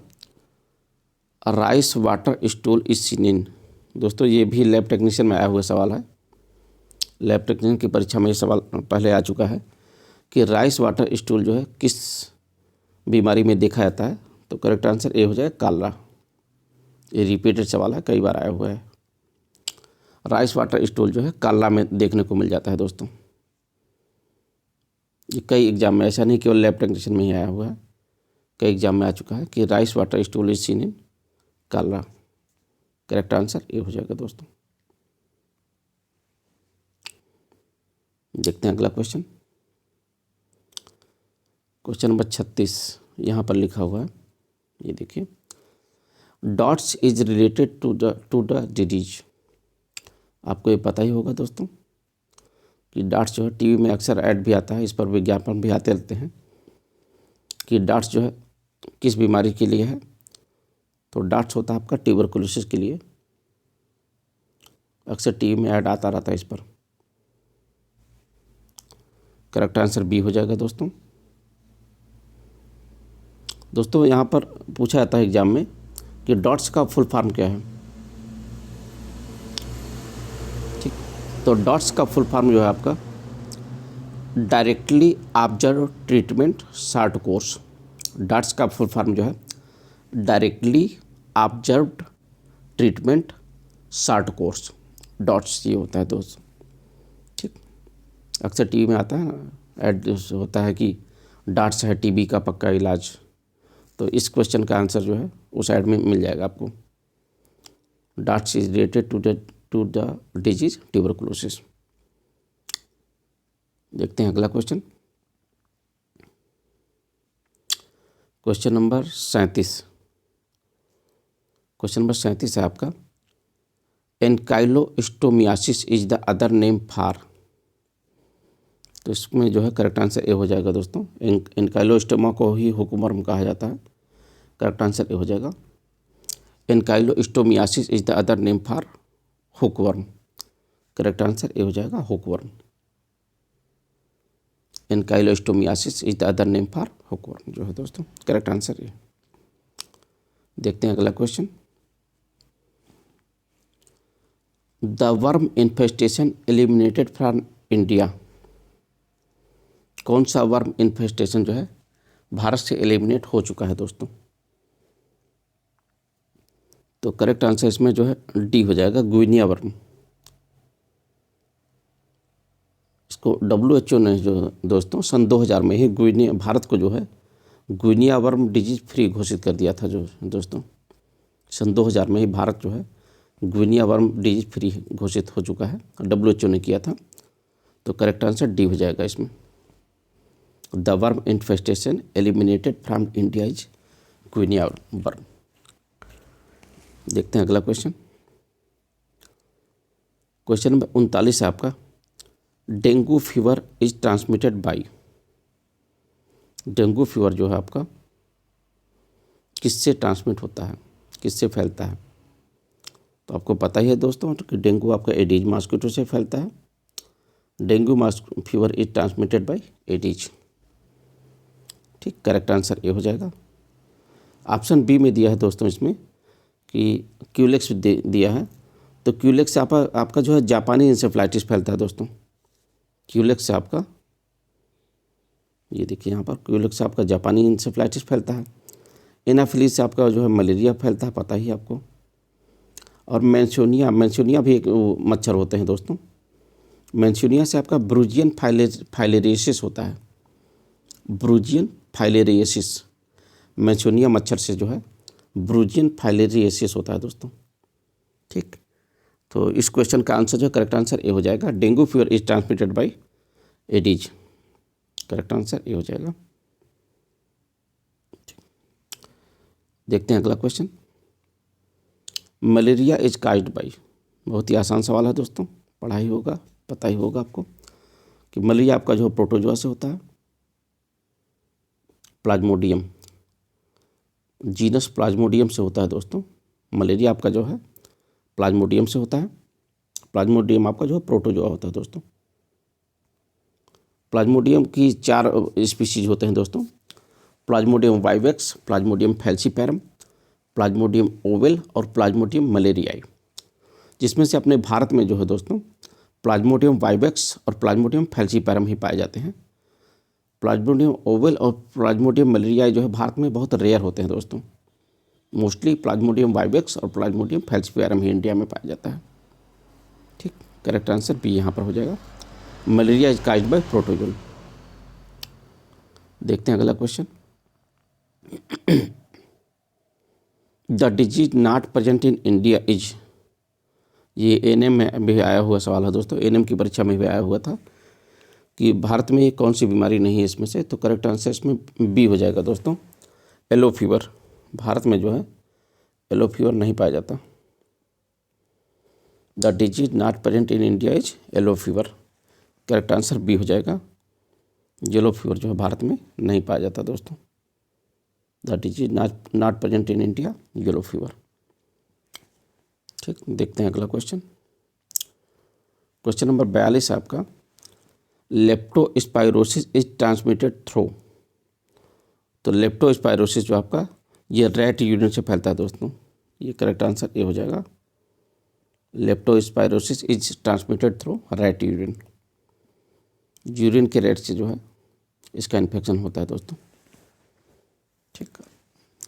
rice water stool is seen in. दोस्तों ये भी लैब टेक्नीशियन में आया हुआ सवाल है। लैब टेक्नीशियन की परीक्षा में ये सवाल पहले आ चुका है कि राइस वाटर स्टूल जो है किस बीमारी में देखा जाता है। तो करेक्ट आंसर ए हो जाएगा, कालरा। ये रिपीटेड सवाल है, कई बार आया हुआ है। राइस वाटर स्टूल जो है कालरा में देखने को मिल जाता है दोस्तों। ये कई एग्जाम में, ऐसा नहीं केवल लैब टेक्नीशियन में ही आया हुआ है, कई एग्जाम में आ चुका है कि rice water stool is seen in Kalra. Correct answer A हो जाएगा दोस्तों। देखते हैं अगला क्वेश्चन। क्वेश्चन नंबर 36 यहाँ पर लिखा हुआ है, ये देखिए, DOTS is related to the disease. आपको ये पता ही होगा दोस्तों कि डॉट्स जो है टीवी में अक्सर ऐड भी आता है, इस पर विज्ञापन भी आते रहते हैं कि डॉट्स जो है किस बीमारी के लिए है। तो डॉट्स होता है आपका ट्यूबरकुलोसिस के लिए। अक्सर टीवी में ऐड आता रहता है इस पर। करेक्ट आंसर बी हो जाएगा दोस्तों। दोस्तों यहाँ पर पूछा जाता है एग्जाम में कि डॉट्स का फुल फॉर्म क्या है। ठीक, तो डॉट्स का फुल फॉर्म जो है आपका directly observe treatment short course. Dots का फुल फॉर्म जो है directly observed treatment short course, dots ये होता है दोस्त। ठीक, अक्सर टीवी में आता है ना ऐड होता है कि डॉट्स है टीबी का पक्का इलाज, तो इस क्वेश्चन का आंसर जो है उस ऐड में मिल जाएगा आपको। DOTS is related to the disease tuberculosis. देखते हैं अगला question, question number 37। Question number 37 है आपका, ancylostomiasis is the other name for. तो इसमें जो है करेक्ट आंसर ए हो जाएगा दोस्तों। एनकाइलोस्टोमा को ही हुकवर्म कहा जाता है, करेक्ट आंसर ए हो जाएगा। Ancylostomiasis is the other name for hookworm, correct answer A हो जाएगा hookworm. Ancylostomiasis is the other name for hookworm जो है दोस्तों, करेक्ट आंसर ए। देखते हैं अगला question, the worm infestation eliminated from India. कौन सा वर्म इन्फेस्टेशन जो है भारत से एलिमिनेट हो चुका है दोस्तों? तो करेक्ट आंसर इसमें जो है डी हो जाएगा, गुइनिया वर्म। इसको WHO ने जो दोस्तों सन 2000 में ही गुइनिया, भारत को जो है गुइनिया वर्म डिजीज फ्री घोषित कर दिया था जो दोस्तों। सन 2000 में ही भारत जो है गुइनिया वर्म डिजीज फ्री घोषित हो चुका है, WHO ने किया था। तो करेक्ट आंसर डी हो जाएगा इसमें, the worm infestation eliminated from India is guinea worm. देखते हैं अगला क्वेश्चन, क्वेश्चन नंबर 39 है आपका, dengue fever is transmitted by. Dengue fever जो है आपका किससे ट्रांसमिट होता है, किससे फैलता है? तो आपको पता ही है दोस्तों कि डेंगू आपका एडीज मॉस्किटो से फैलता है। Dengue fever is transmitted by Aedes. ठीक, करेक्ट आंसर ये हो जाएगा। ऑप्शन बी में दिया है दोस्तों इसमें कि क्यूलेक्स दिया है, तो क्यूलेक्स से आपका जो है जापानी इंसेफ्लाइटिस फैलता है दोस्तों। क्यूलेक्स से आपका, ये देखिए यहाँ पर, क्यूलेक्स से आपका जापानी इंसेफ्लाइटिस फैलता है। एनाफिलीज से आपका जो है मलेरिया फैलता है, पता ही आपको। और मैंसोनिया भी एक मच्छर होते हैं दोस्तों। मैंसोनिया से आपका ब्रूजियन फाइलेरियसिस होता है, ब्रूजियन फाइलेरियसिस। मैंसोनिया मच्छर से जो है ब्रूजियन फाइलेरियसिस होता है दोस्तों। ठीक, तो इस क्वेश्चन का आंसर जो है करेक्ट आंसर ए हो जाएगा, dengue fever is transmitted by Aedes, correct answer A हो जाएगा। देखते हैं अगला question, malaria is caused by. बहुत ही आसान सवाल है दोस्तों, पढ़ा ही होगा, पता ही होगा आपको कि मलेरिया आपका जो प्रोटोजोआ से होता है, प्लाज्मोडियम, जीनस प्लाज्मोडियम से होता है दोस्तों। मलेरिया आपका जो है प्लाज्मोडियम से होता है। प्लाज्मोडियम आपका जो है प्रोटोजोआ होता है दोस्तों। प्लाज्मोडियम की 4 स्पीशीज होते हैं दोस्तों, Plasmodium vivax, Plasmodium falciparum, Plasmodium oval और प्लाज्मोडियम मलेरियाई। जिसमें से अपने भारत में जो है दोस्तों प्लाज्मोडियम वाइवेक्स और प्लाज्मोडियम फैल्सीपैरम ही पाए जाते हैं। प्लाज्मोडियम ओवेल और प्लाज्मोडियम मलेरियाई जो है भारत में बहुत रेयर होते हैं दोस्तों। मोस्टली प्लाज्मोडियम वाइवेक्स और प्लाज्मोडियम फैल्सीपैरम ही इंडिया में पाया जाता है। ठीक, करेक्ट आंसर बी यहाँ पर हो जाएगा, malaria is caused bye protozoa. देखते हैं अगला question, the disease not present in India is. ये एएनएम में भी आया हुआ सवाल है दोस्तों, एएनएम की परीक्षा में भी आया हुआ था कि भारत में कौन सी बीमारी नहीं है इसमें से। तो करेक्ट आंसर इसमें बी हो जाएगा दोस्तों, येलो फीवर। भारत में जो है येलो फीवर नहीं पाया जाता। The disease not present in India is yellow fever, correct answer B हो जाएगा। येलो फीवर जो है भारत में नहीं पाया जाता दोस्तों। The disease not present in India, yellow fever. ठीक, देखते हैं अगला क्वेश्चन, क्वेश्चन नंबर 42 है आपका, लेप्टोस्पाइरोसिस इज ट्रांसमिटेड थ्रू। तो लेप्टोस्पाइरोसिस जो आपका ये रैट यूरिन से फैलता है दोस्तों। ये करेक्ट आंसर ये हो जाएगा, leptospirosis is transmitted through rat urine. Urine के रैट से जो है इसका इन्फेक्शन होता है दोस्तों। ठीक,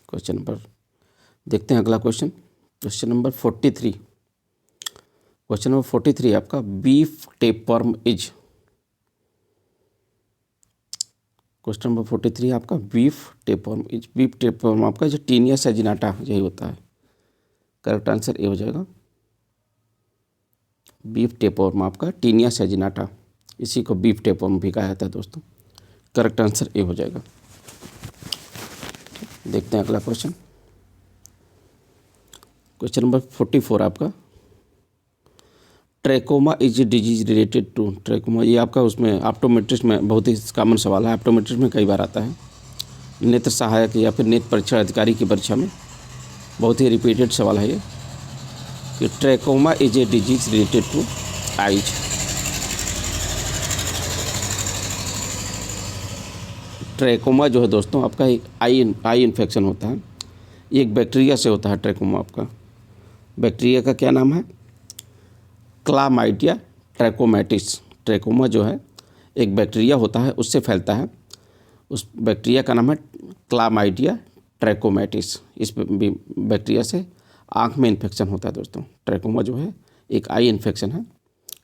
क्वेश्चन नंबर, देखते हैं अगला question, question number 43। Question number 43 आपका, beef tapeworm is. Question number 43 आपका, beef tapeworm is. Beef tapeworm आपका जो टीनिया सैजिनाटा यही होता है। करेक्ट आंसर ए हो जाएगा। बीफ टेपवर्म आपका टीनिया सैजिनाटा, इसी को बीफ टेपवर्म भी कहा जाता है दोस्तों। करेक्ट आंसर ए हो जाएगा। देखते हैं अगला क्वेश्चन। क्वेश्चन नंबर 44 आपका, trachoma is disease related to. Trachoma ये आपका उसमें ऑप्टोमेट्रिस्ट में बहुत ही कॉमन सवाल है, ऑप्टोमेट्रिस्ट में कई बार आता है, नेत्र सहायक या फिर नेत्र परीक्षा अधिकारी की परीक्षा में बहुत ही रिपीटेड सवाल है ये कि trachoma is a disease related to eyes. Trachoma जो है दोस्तों आपका एक आई इन्फेक्शन होता है, एक बैक्टीरिया से होता है ट्रैकोमा। आपका बैक्टीरिया का क्या नाम है? क्लामाइडिया ट्रैकोमैटिस। ट्रैकोमा जो है एक बैक्टीरिया होता है, उससे फैलता है। उस बैक्टीरिया का नाम है क्लामाइडिया ट्रैकोमैटिस। इस बैक्टीरिया से आँख में इन्फेक्शन होता है दोस्तों। ट्रैकोमा जो है एक आई इन्फेक्शन है,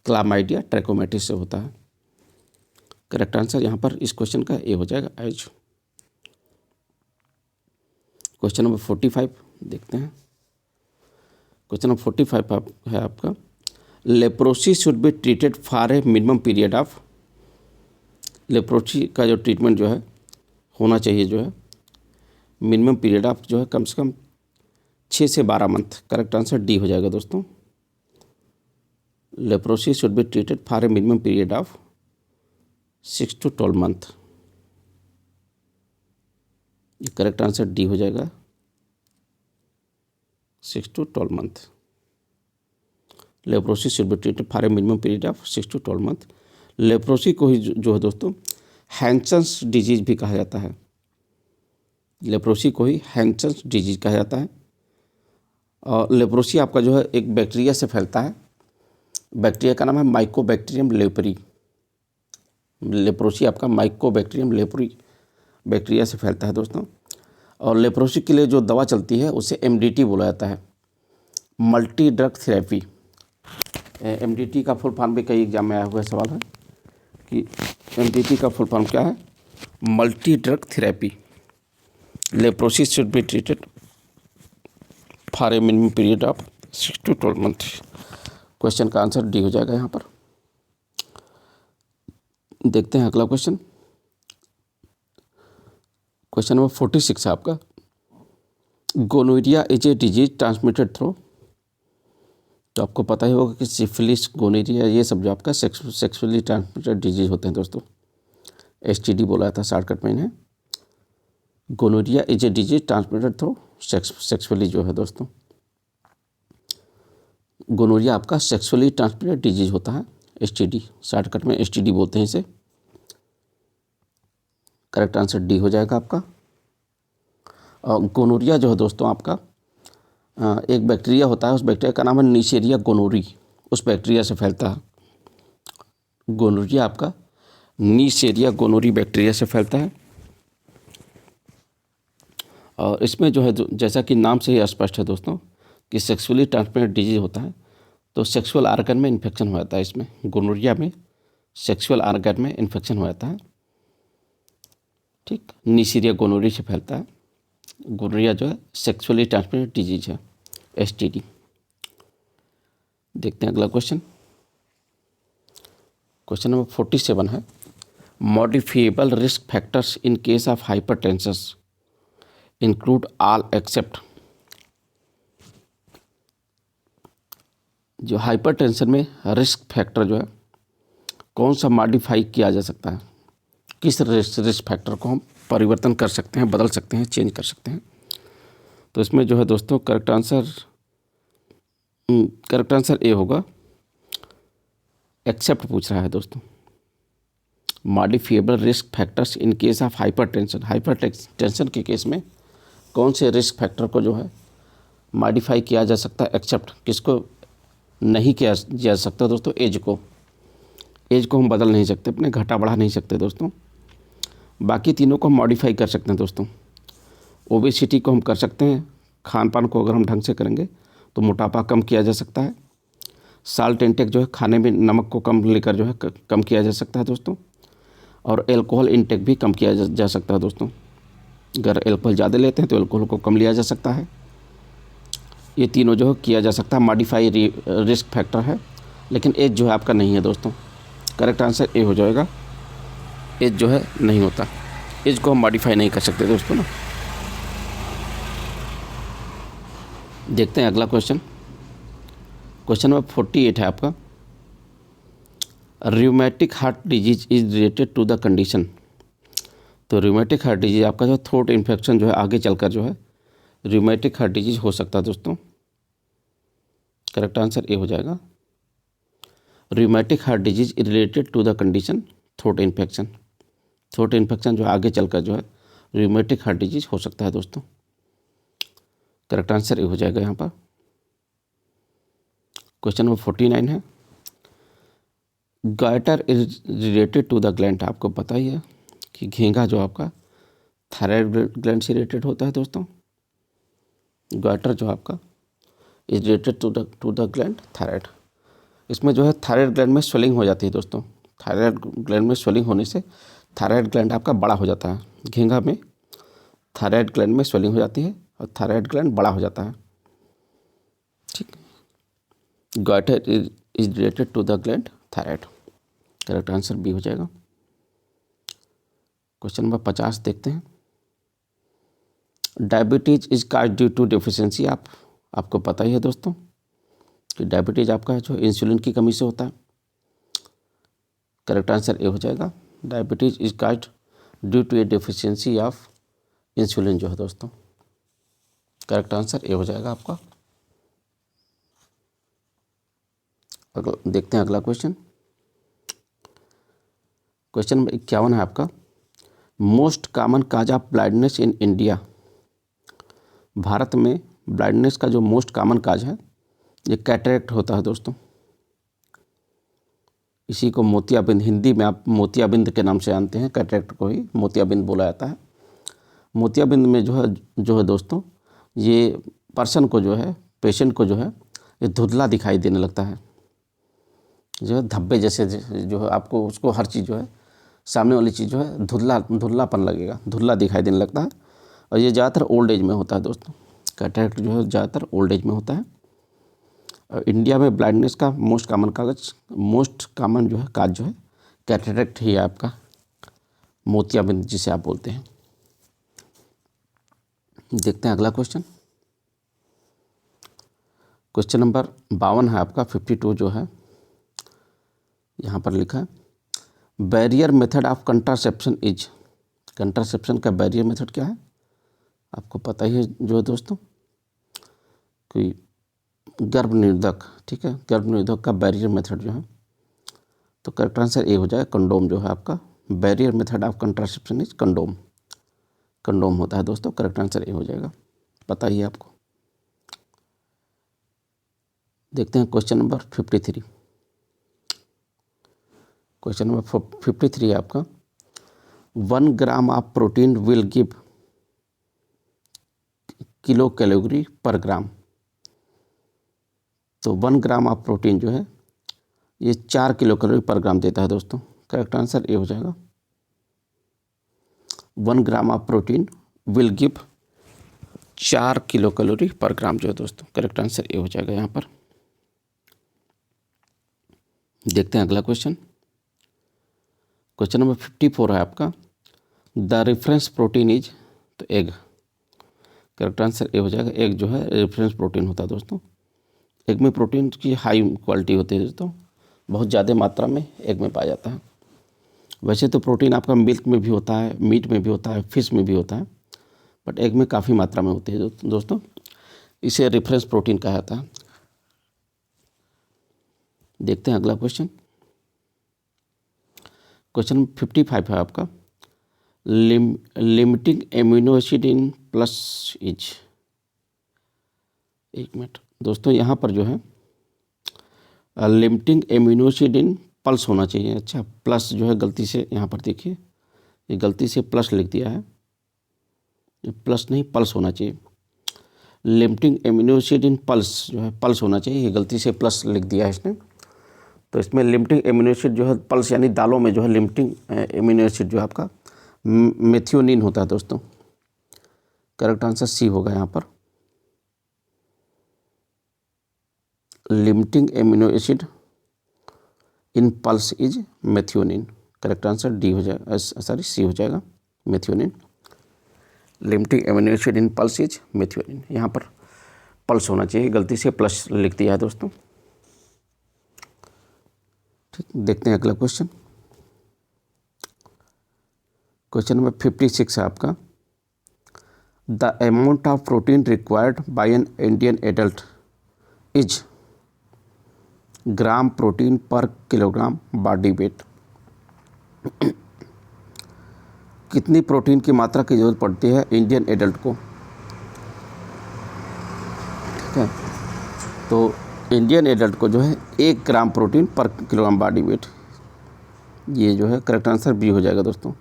क्लामाइडिया ट्रैकोमैटिस से होता है। करेक्ट आंसर यहाँ पर इस क्वेश्चन का ए हो जाएगा, आइज। क्वेश्चन नंबर 45 देखते हैं। क्वेश्चन नंबर 45 है आपका, leprosy should be treated for a minimum period of. Leprosy का जो ट्रीटमेंट जो है होना चाहिए जो है मिनिमम पीरियड ऑफ जो है कम से कम 6 से 12 मंथ। करेक्ट आंसर डी हो जाएगा दोस्तों। Leprosy should be treated for a minimum period of 6 to 12 month. ये करेक्ट आंसर डी हो जाएगा, 6 to 12 month. Leprosy should be treated for a minimum period of 6 to 12 month. Leprosy को ही जो है दोस्तों हैंसन्स डिजीज भी कहा जाता है। लेप्रोसी को ही हैंसन्स डिजीज कहा जाता है। और लेप्रोसी आपका जो है एक बैक्टीरिया से फैलता है। बैक्टीरिया का नाम है माइकोबैक्टीरियम लेप्री। लेप्रोसी आपका माइकोबैक्टीरियम लेप्री बैक्टीरिया से फैलता है दोस्तों। और लेप्रोसी के लिए जो दवा चलती है उसे MDT बोला जाता है, मल्टी ड्रग थेरेपी। MDT का फुल फॉर्म भी कई एग्जाम में आया हुआ सवाल है कि MDT का फुल फॉर्म क्या है? Multi drug therapy. Leprosy should be treated for a minimum period of 6 to 12 month. Question का आंसर डी हो जाएगा यहाँ पर। देखते हैं अगला क्वेश्चन। क्वेश्चन नंबर 46 है आपका, gonorrhoea is a disease transmitted through. तो आपको पता ही होगा कि सिफिलिस, गोनोरिया ये सब जो आपका सेक्सुअली ट्रांसमिटेड डिजीज होते हैं दोस्तों। STD बोला था शॉर्टकट में इन्हें। Gonorrhoea is a disease transmitted through sexually जो है दोस्तों, गोनोरिया आपका सेक्सुअली ट्रांसमिटेड डिजीज होता है। STD शॉर्टकट में STD बोलते हैं इसे। करेक्ट आंसर डी हो जाएगा आपका। और गोनोरिया जो है दोस्तों आपका एक बैक्टीरिया होता है, उस बैक्टीरिया का नाम है नीशेरिया गोनोरी। उस बैक्टीरिया से फैलता है। गोनोरिया आपका नीशेरिया गोनोरी बैक्टीरिया से फैलता है। और इसमें जो है जैसा कि नाम से ही स्पष्ट है दोस्तों कि सेक्सुअली ट्रांसमिटेड डिजीज होता है, तो सेक्सुअल आर्गन में इन्फेक्शन हो जाता है। इसमें गोनोरिया में सेक्सुअल आर्गन में इन्फेक्शन हो जाता है। ठीक, नीशेरिया गोनोरी से फैलता है। गोनोरिया जो है सेक्सुअली ट्रांसमिटेड डिजीज है, STD। देखते हैं अगला क्वेश्चन। क्वेश्चन नंबर 47 है, modifiable risk factors in case of hypertension include all except. जो हाइपरटेंशन में रिस्क फैक्टर जो है कौन सा मॉडिफाई किया जा सकता है? किस रिस्क फैक्टर को हम परिवर्तन कर सकते हैं, बदल सकते हैं, चेंज कर सकते हैं? तो इसमें जो है दोस्तों करेक्ट आंसर ए होगा, एक्सेप्ट पूछ रहा है दोस्तों। Modifiable risk factors in case of hypertension. Hypertension के केस में कौन से रिस्क फैक्टर को जो है मॉडिफाई किया जा सकता है? एक्सेप्ट किसको नहीं किया जा सकता दोस्तों? एज को हम बदल नहीं सकते, अपने घटा बढ़ा नहीं सकते दोस्तों। बाकी तीनों को हम मॉडिफाई कर सकते हैं दोस्तों। ओबेसिटी को हम कर सकते हैं, खान पान को अगर हम ढंग से करेंगे तो मोटापा कम किया जा सकता है। साल्ट इंटेक जो है खाने में नमक को कम लेकर जो है कम किया जा सकता है दोस्तों। और एल्कोहल इंटेक भी कम किया जा सकता है दोस्तों। अगर एल्कोहल ज़्यादा लेते हैं तो एल्कोहल को कम लिया जा सकता है। ये तीनों जो है किया जा सकता है। मॉडिफाई रिस्क फैक्टर है, लेकिन एज जो है आपका नहीं है दोस्तों। करेक्ट आंसर ए हो जाएगा। एज जो है नहीं होता, एज को हम मॉडिफाई नहीं कर सकते दोस्तों ना। देखते हैं अगला क्वेश्चन। क्वेश्चन नंबर 48 है आपका। Rheumatic heart disease is related to the condition. तो रूमेटिक हार्ट डिजीज आपका जो थ्रोट इन्फेक्शन जो है आगे चलकर जो है रूमेटिक हार्ट डिजीज हो सकता है दोस्तों। करेक्ट आंसर ए हो जाएगा। Rheumatic heart disease is related to the condition throat infection. Throat infection जो आगे चलकर जो है रूमेटिक हार्ट डिजीज हो सकता है दोस्तों। करेक्ट आंसर ए हो जाएगा यहाँ पर। क्वेश्चन नंबर 49 है। Goitre is related to the gland. आपको पता ही है कि घेंगा जो आपका थायराइड ग्लैंड से रिलेटेड होता है दोस्तों। गाइटर जो आपका is related to the gland thyroid. इसमें जो है थायराइड ग्लैंड में स्वेलिंग हो जाती है दोस्तों। थायराइड ग्लैंड में स्वेलिंग होने से थायराइड ग्लैंड आपका बड़ा हो जाता है। घेंगा में थायराइड ग्लैंड में स्वेलिंग हो जाती है और थायराइड ग्लैंड बड़ा हो जाता है। ठीक, goitre is related to the gland thyroid. Correct answer B हो जाएगा। क्वेश्चन नंबर 50 देखते हैं। Diabetes is cause due to deficiency. आपको पता ही है दोस्तों कि डायबिटीज आपका जो इंसुलिन की कमी से होता है। करेक्ट आंसर ए हो जाएगा। Diabetes is cause due to a deficiency of insulin जो है दोस्तों। करेक्ट आंसर ए हो जाएगा आपका। देखते हैं अगला क्वेश्चन। क्वेश्चन नंबर 51 है आपका। Most common cause of blindness in India. Bharat में ब्लाइंडनेस का जो मोस्ट कॉमन काज है ये कैटरेक्ट होता है दोस्तों। इसी को मोतियाबिंद, हिंदी में आप मोतियाबिंद के नाम से जानते हैं। कैटरेक्ट को ही मोतियाबिंद बोला जाता है। मोतियाबिंद में जो है दोस्तों, ये पर्सन को जो है, पेशेंट को जो है ये धुंधला दिखाई देने लगता है। जो है धब्बे जैसे जो है आपको उसको हर चीज़ जो है सामने वाली चीज़ जो है धुंधलापन लगेगा, धुंधला दिखाई देने लगता है। और ये ज़्यादातर ओल्ड एज में होता है दोस्तों। कैटरेक्ट जो है ज़्यादातर ओल्ड एज में होता है। और इंडिया में ब्लाइंडनेस का मोस्ट कॉमन जो है काज जो है कैटरेक्ट ही है आपका, मोतियाबिंद जिसे आप बोलते हैं। देखते हैं अगला क्वेश्चन। क्वेश्चन नंबर 52 है आपका। 52 जो है यहाँ पर लिखा है। Barrier method of contraception is. Contraception का बैरियर मेथड क्या है आपको पता ही है जो है दोस्तों। कोई गर्भ निरोधक, ठीक है, गर्भ निरोधक का बैरियर मेथड जो है, तो करेक्ट आंसर ए हो जाए। कंडोम जो है आपका barrier method of contraception is condom. Condom होता है दोस्तों। करेक्ट आंसर ए हो जाएगा, पता ही है आपको। देखते हैं क्वेश्चन नंबर 53। क्वेश्चन नंबर 53 है आपका। 1 gram of protein will give kilo calorie पर ग्राम। तो 1 ग्राम ऑफ प्रोटीन जो है ये 4 किलो कैलोरी पर ग्राम देता है दोस्तों। करेक्ट आंसर ए हो जाएगा। 1 gram of protein will give 4 kilo calorie पर ग्राम जो है दोस्तों। करेक्ट आंसर ए हो जाएगा यहाँ पर। देखते हैं अगला क्वेश्चन। क्वेश्चन नंबर 54 है आपका। द रेफरेंस प्रोटीन इज, तो एग। करेक्ट आंसर ए हो जाएगा। एग जो है रेफरेंस प्रोटीन होता है दोस्तों। एग में प्रोटीन की हाई क्वालिटी होती है दोस्तों, बहुत ज़्यादा मात्रा में एग में पाया जाता है। वैसे तो प्रोटीन आपका मिल्क में भी होता है, मीट में भी होता है, फिश में भी होता है, बट एग में काफ़ी मात्रा में होती है दोस्तों। इसे रेफरेंस प्रोटीन कहा जाता है। देखते हैं अगला क्वेश्चन। क्वेश्चन 55 है आपका। Limiting amino acid in plus is. एक मिनट दोस्तों, यहाँ पर जो है limiting amino acid in pulse होना चाहिए। अच्छा, प्लस जो है गलती से यहाँ पर देखिए, ये गलती से प्लस लिख दिया है, ये प्लस नहीं पल्स होना चाहिए। Limiting amino acid in pulse जो है पल्स होना चाहिए, ये गलती से प्लस लिख दिया है इसने। तो इसमें लिमिटिंग एमिनो एसिड जो है पल्स यानी दालों में जो है लिमिटिंग एमिनो एसिड जो है आपका मेथियोनिन होता है दोस्तों। करेक्ट आंसर सी होगा यहाँ पर। Limiting amino acid in pulse is methionine. Correct answer D हो जाएगा, सॉरी सी हो जाएगा, methionine. Limiting amino acid in pulse is methionine. यहाँ पर पल्स होना चाहिए, गलती से प्लस लिख दिया है दोस्तों। ठीक, देखते हैं अगला क्वेश्चन। क्वेश्चन नंबर 56 है आपका। The amount of protein required by an Indian adult is gram protein पर किलोग्राम बॉडी वेट। कितनी प्रोटीन की मात्रा की जरूरत पड़ती है इंडियन एडल्ट को? ठीक है, तो इंडियन एडल्ट को जो है 1 ग्राम प्रोटीन पर किलोग्राम बॉडी वेट, ये जो है करेक्ट आंसर बी हो जाएगा दोस्तों।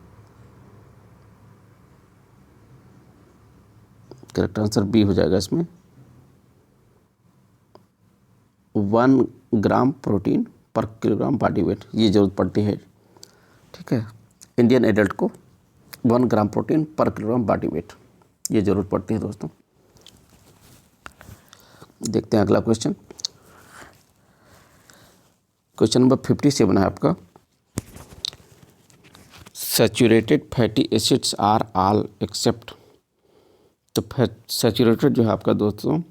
करेक्ट आंसर बी हो जाएगा इसमें। 1 ग्राम प्रोटीन पर किलोग्राम बॉडी वेट ये जरूरत पड़ती है। ठीक है, इंडियन एडल्ट को 1 ग्राम प्रोटीन पर किलोग्राम बॉडी वेट ये जरूरत पड़ती है दोस्तों। देखते हैं अगला क्वेश्चन। क्वेश्चन नंबर 57 है आपका। Saturated fatty acids are all except. तो सैचुरेटेड जो है आपका दोस्तों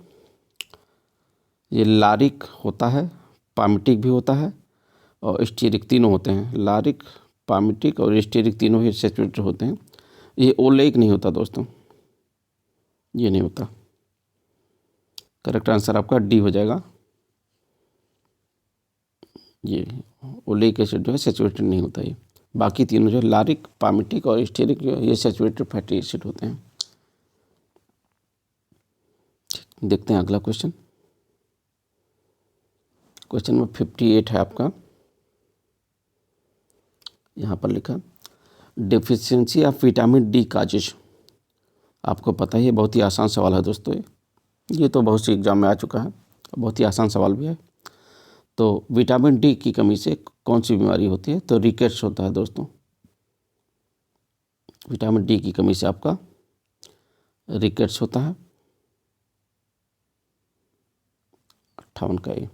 ये लारिक होता है, पामिटिक भी होता है और स्टीरिक, तीनों होते हैं। लारिक, पामिटिक और स्टीरिक तीनों ही सैचुरेटेड होते हैं। ये ओलेइक नहीं होता दोस्तों, ये नहीं होता। करेक्ट आंसर आपका डी हो जाएगा। ये ओलेइक एसिड जो है सैचुरेटेड नहीं होता। ये बाकी तीनों जो है लारिक, पामिटिक और स्टीरिक ये सैचुरेटेड फैटी एसिड होते हैं। देखते हैं अगला क्वेश्चन। क्वेश्चन नंबर 58 है आपका। यहाँ पर लिखा deficiency of vitamin D causes. आपको पता ही है, बहुत ही आसान सवाल है दोस्तों। ये तो बहुत सी एग्जाम में आ चुका है, बहुत ही आसान सवाल भी है। तो विटामिन डी की कमी से कौन सी बीमारी होती है? तो रिकेट्स होता है दोस्तों। विटामिन डी की कमी से आपका रिकेट्स होता है। 58 का ये।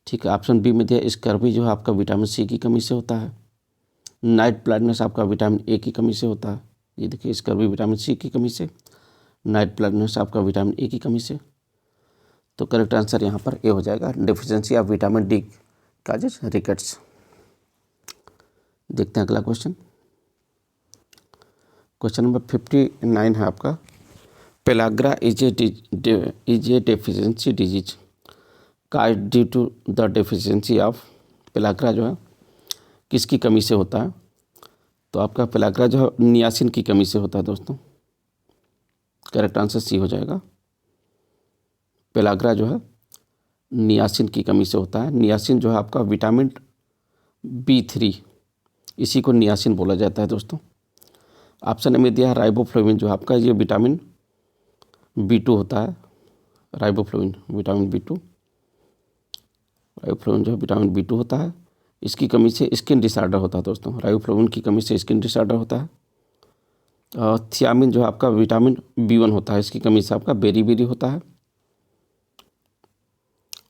ठीक है, ऑप्शन बी में दिया स्कर्वी जो है आपका विटामिन सी की कमी से होता है। नाइट ब्लाइंडनेस आपका विटामिन ए की कमी से होता है। ये देखिए, स्कर्वी विटामिन सी की कमी से, नाइट ब्लाइंडनेस आपका विटामिन ए की कमी से। तो करेक्ट आंसर यहाँ पर ए हो जाएगा, deficiency of vitamin D causes rickets. देखते हैं अगला क्वेश्चन। क्वेश्चन नंबर 59 है आपका। Pellagra is a deficiency disease cause due to the deficiency of. Pellagra जो है किसकी कमी से होता है? तो आपका पेलाग्रा जो है नियासिन की कमी से होता है दोस्तों। करेक्ट आंसर सी हो जाएगा। पेलाग्रा जो है नियासिन की कमी से होता है। नियासिन जो है आपका विटामिन B3, इसी को नियासिन बोला जाता है दोस्तों। ऑप्शन में दिया है राइबोफ्लोविन जो आपका ये विटामिन B2 होता है। राइबोफ्लोविन विटामिन B2, राइबोफ्लोविन जो है विटामिन B2 होता है। इसकी कमी से स्किन डिसऑर्डर होता है दोस्तों। राइबोफ्लोविन की कमी से स्किन डिसऑर्डर होता है। और थियामिन जो है आपका विटामिन B1 होता है, इसकी कमी से आपका बेरी होता है।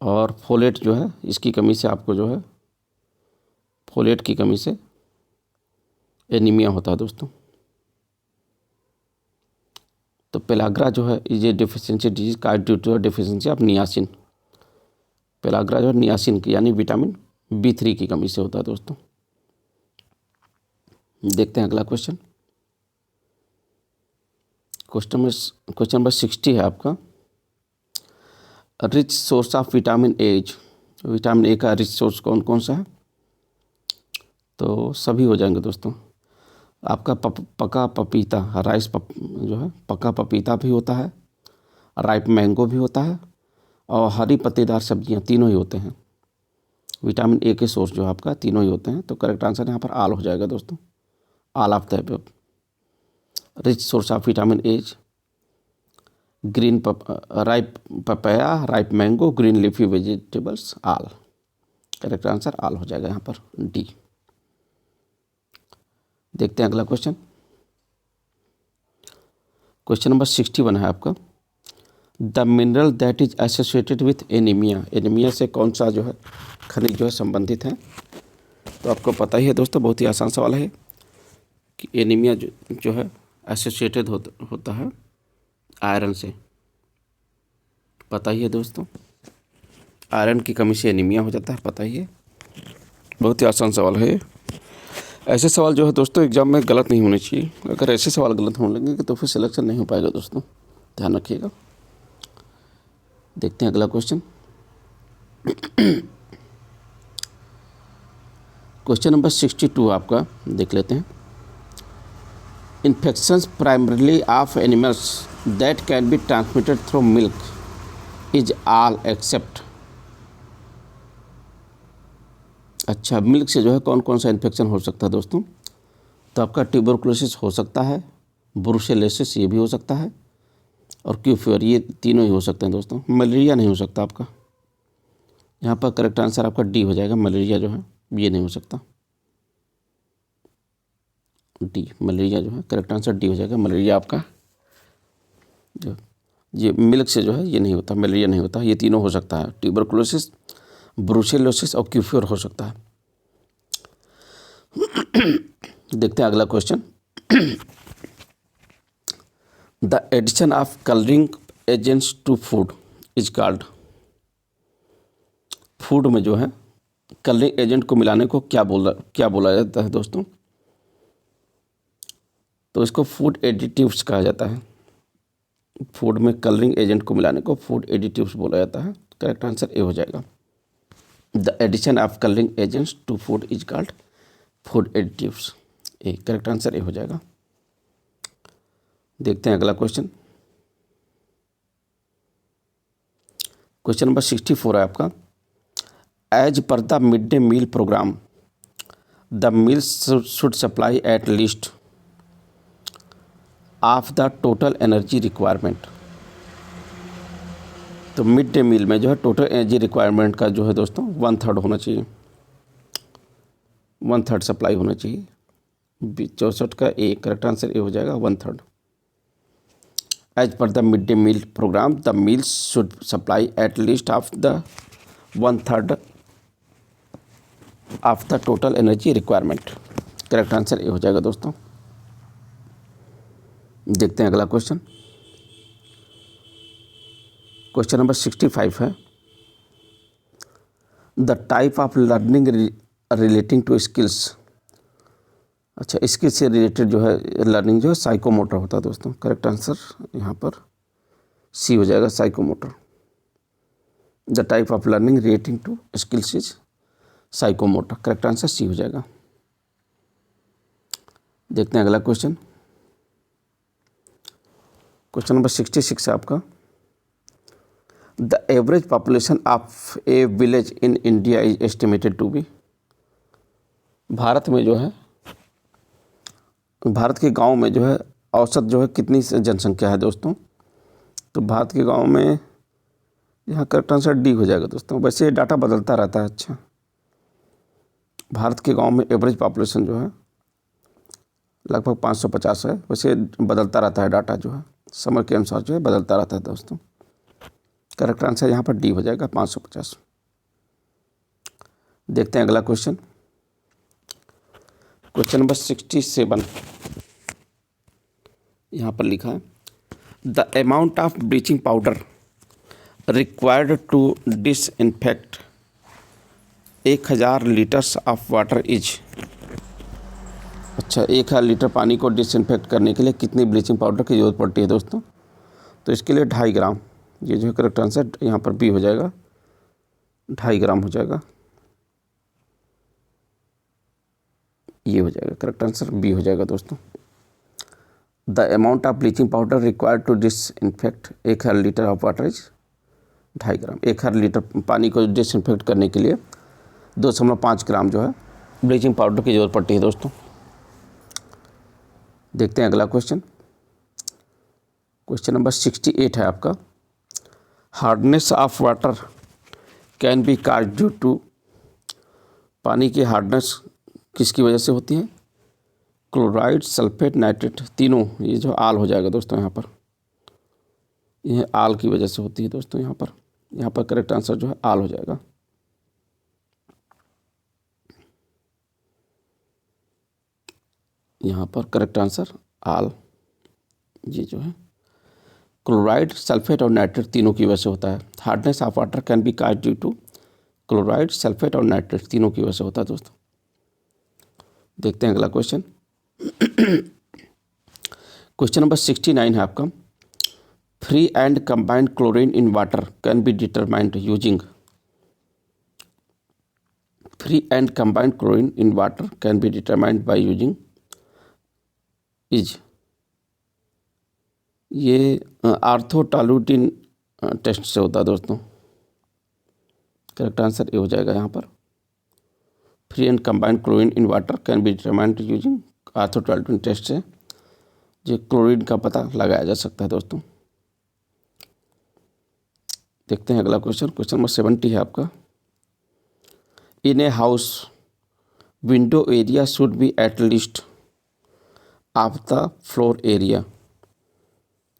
और फोलेट जो है इसकी कमी से आपको जो है फोलेट की कमी से एनीमिया होता है दोस्तों। तो पेलाग्रा जो है ये डेफिशिएंसी डिजीज का due to deficiency of niacin. Pellagra जो है नियासिन की यानी विटामिन B3 की कमी से होता है दोस्तों। देखते हैं अगला क्वेश्चन। क्वेश्चन नंबर 60 है आपका। Rich source of vitamin A. Vitamin A का रिच सोर्स कौन कौन सा है? तो सभी हो जाएंगे दोस्तों। आपका पका पपीता, जो है पका पपीता भी होता है, राइप मैंगो भी होता है और हरी पत्तेदार सब्जियां, तीनों ही होते हैं। विटामिन ए के सोर्स जो आपका तीनों ही होते हैं। तो करेक्ट आंसर यहाँ पर आल हो जाएगा दोस्तों। All of the rich source of vitamin A green ripe papaya, ripe mango, green leafy vegetables, all. Correct answer all हो जाएगा यहाँ पर, डी। देखते हैं अगला क्वेश्चन। क्वेश्चन नंबर 61 है आपका। The mineral that is associated with anaemia, anaemia से कौन सा जो है खनिज जो है संबंधित है? तो आपको पता ही है दोस्तों, बहुत ही आसान सवाल है कि एनीमिया जो है एसोसिएटेड होता है आयरन से। पता ही है दोस्तों, आयरन की कमी से एनीमिया हो जाता है, पता ही है। बहुत ही आसान सवाल है। ऐसे सवाल जो है दोस्तों एग्जाम में गलत नहीं होने चाहिए। अगर ऐसे सवाल गलत होने लगेंगे तो फिर सिलेक्शन नहीं हो पाएगा दोस्तों, ध्यान रखिएगा। देखते हैं अगला क्वेश्चन। क्वेश्चन नंबर 62 आपका देख लेते हैं। Infections primarily of animals that can be transmitted through milk is all except. अच्छा, मिल्क से जो है कौन कौन सा इन्फेक्शन हो सकता है दोस्तों? तो आपका ट्यूबरकुलोसिस हो सकता है, ब्रुसेलोसिस ये भी हो सकता है, और क्यूफियर, ये तीनों ही हो सकते हैं दोस्तों। मलेरिया नहीं हो सकता आपका। यहाँ पर करेक्ट आंसर आपका डी हो जाएगा। मलेरिया जो है ये नहीं हो सकता, डी। मलेरिया जो है करेक्ट आंसर डी हो जाएगा। मलेरिया आपका जो ये मिल्क से जो है ये नहीं होता, मलेरिया नहीं होता। ये तीनों हो सकता है, ट्यूबरकुलोसिस, ब्रुसेलोसिस और क्यूफियर हो सकता है। देखते हैं अगला question. The addition of colouring agents to food is called. Food में जो है कलरिंग एजेंट को मिलाने को क्या बोला जाता है दोस्तों? तो इसको फूड एडिटिव्स कहा जाता है। फूड में कलरिंग एजेंट को मिलाने को फूड एडिटिव्स बोला जाता है। करेक्ट आंसर ए हो जाएगा। The addition of colouring agents to food is called food additives, A. Correct answer A हो जाएगा। देखते हैं अगला क्वेश्चन। क्वेश्चन नंबर 64 है आपका। As per the mid day meal programme the meals should supply at least of the total energy requirement. तो mid day meal में जो है टोटल एनर्जी रिक्वायरमेंट का जो है दोस्तों 1/3 होना चाहिए, 1/3 सप्लाई होना चाहिए। 64 का ए। करेक्ट आंसर ए हो जाएगा, 1/3। As per the mid day meal programme the meals should supply at least of the 1/3 of the total energy requirement. Correct answer A हो जाएगा दोस्तों। देखते हैं अगला क्वेश्चन। क्वेश्चन नंबर 65 है। The type of learning relating to skills. अच्छा, skills से related जो है लर्निंग जो है साइकोमोटर होता है दोस्तों। करेक्ट आंसर यहाँ पर सी हो जाएगा, psychomotor. The type of learning relating to skills is psychomotor. Correct answer C हो जाएगा। देखते हैं अगला क्वेश्चन। क्वेश्चन नंबर 66 है आपका। The average population of a village in India is estimated to be. Bharat में जो है, भारत के गांव में जो है औसत जो है कितनी जनसंख्या है दोस्तों? तो भारत के गांव में यहाँ करेक्ट आंसर डी हो जाएगा दोस्तों। वैसे ये डाटा बदलता रहता है। अच्छा, भारत के गांव में एवरेज पॉपुलेशन जो है लगभग 550 है। वैसे बदलता रहता है डाटा, जो है समय के अनुसार जो है बदलता रहता है दोस्तों। करेक्ट आंसर यहाँ पर डी हो जाएगा, 550। देखते हैं अगला क्वेश्चन। क्वेश्चन नंबर 67 यहाँ पर लिखा है। The amount of bleaching powder required to disinfect 1000 litres of water is. अच्छा, 1000 लीटर पानी को डिसइंफेक्ट करने के लिए कितनी ब्लीचिंग पाउडर की ज़रूरत पड़ती है दोस्तों? तो इसके लिए 2.5 ग्राम। ये जो है करेक्ट आंसर यहाँ पर बी हो जाएगा, 2.5 ग्राम हो जाएगा। ये हो जाएगा करेक्ट आंसर, बी हो जाएगा दोस्तों। The amount of bleaching powder required to disinfect 1000 litre of water is 2.5 gram. 1000 litre पानी को डिसइंफेक्ट करने के लिए 2.5 ग्राम जो है ब्लीचिंग पाउडर की ज़रूरत पड़ती है दोस्तों। देखते हैं अगला क्वेश्चन। क्वेश्चन नंबर 68 है आपका, hardness of water can be cause due to, पानी की हार्डनेस किसकी वजह से होती है? क्लोराइड, सल्फेट, नाइट्रेट, तीनों, ये जो आल हो जाएगा दोस्तों यहाँ पर, यह आल की वजह से होती है दोस्तों। यहाँ पर करेक्ट आंसर जो है आल हो जाएगा। यहाँ पर करेक्ट आंसर आल, ये जो है क्लोराइड, सल्फेट और नाइट्रेट तीनों की वजह से होता है। Hardness of water can be cause due to chloride, sulphate और नाइट्रेट तीनों की वजह से होता है दोस्तों। देखते हैं अगला क्वेश्चन। क्वेश्चन नंबर 69 है आपका, free and combined chlorine in water can be determined using, free and combined chlorine in water can be determined by using is, ये आर्थोटालुटिन टेस्ट से होता है दोस्तों। करेक्ट आंसर ये हो जाएगा यहाँ पर, free and combined chlorine in water can be determined using orthotolidine test से जो क्लोरीन का पता लगाया जा सकता है दोस्तों। देखते हैं अगला क्वेश्चन। क्वेश्चन नंबर 70 है आपका, in a house window area should be at least of the floor area,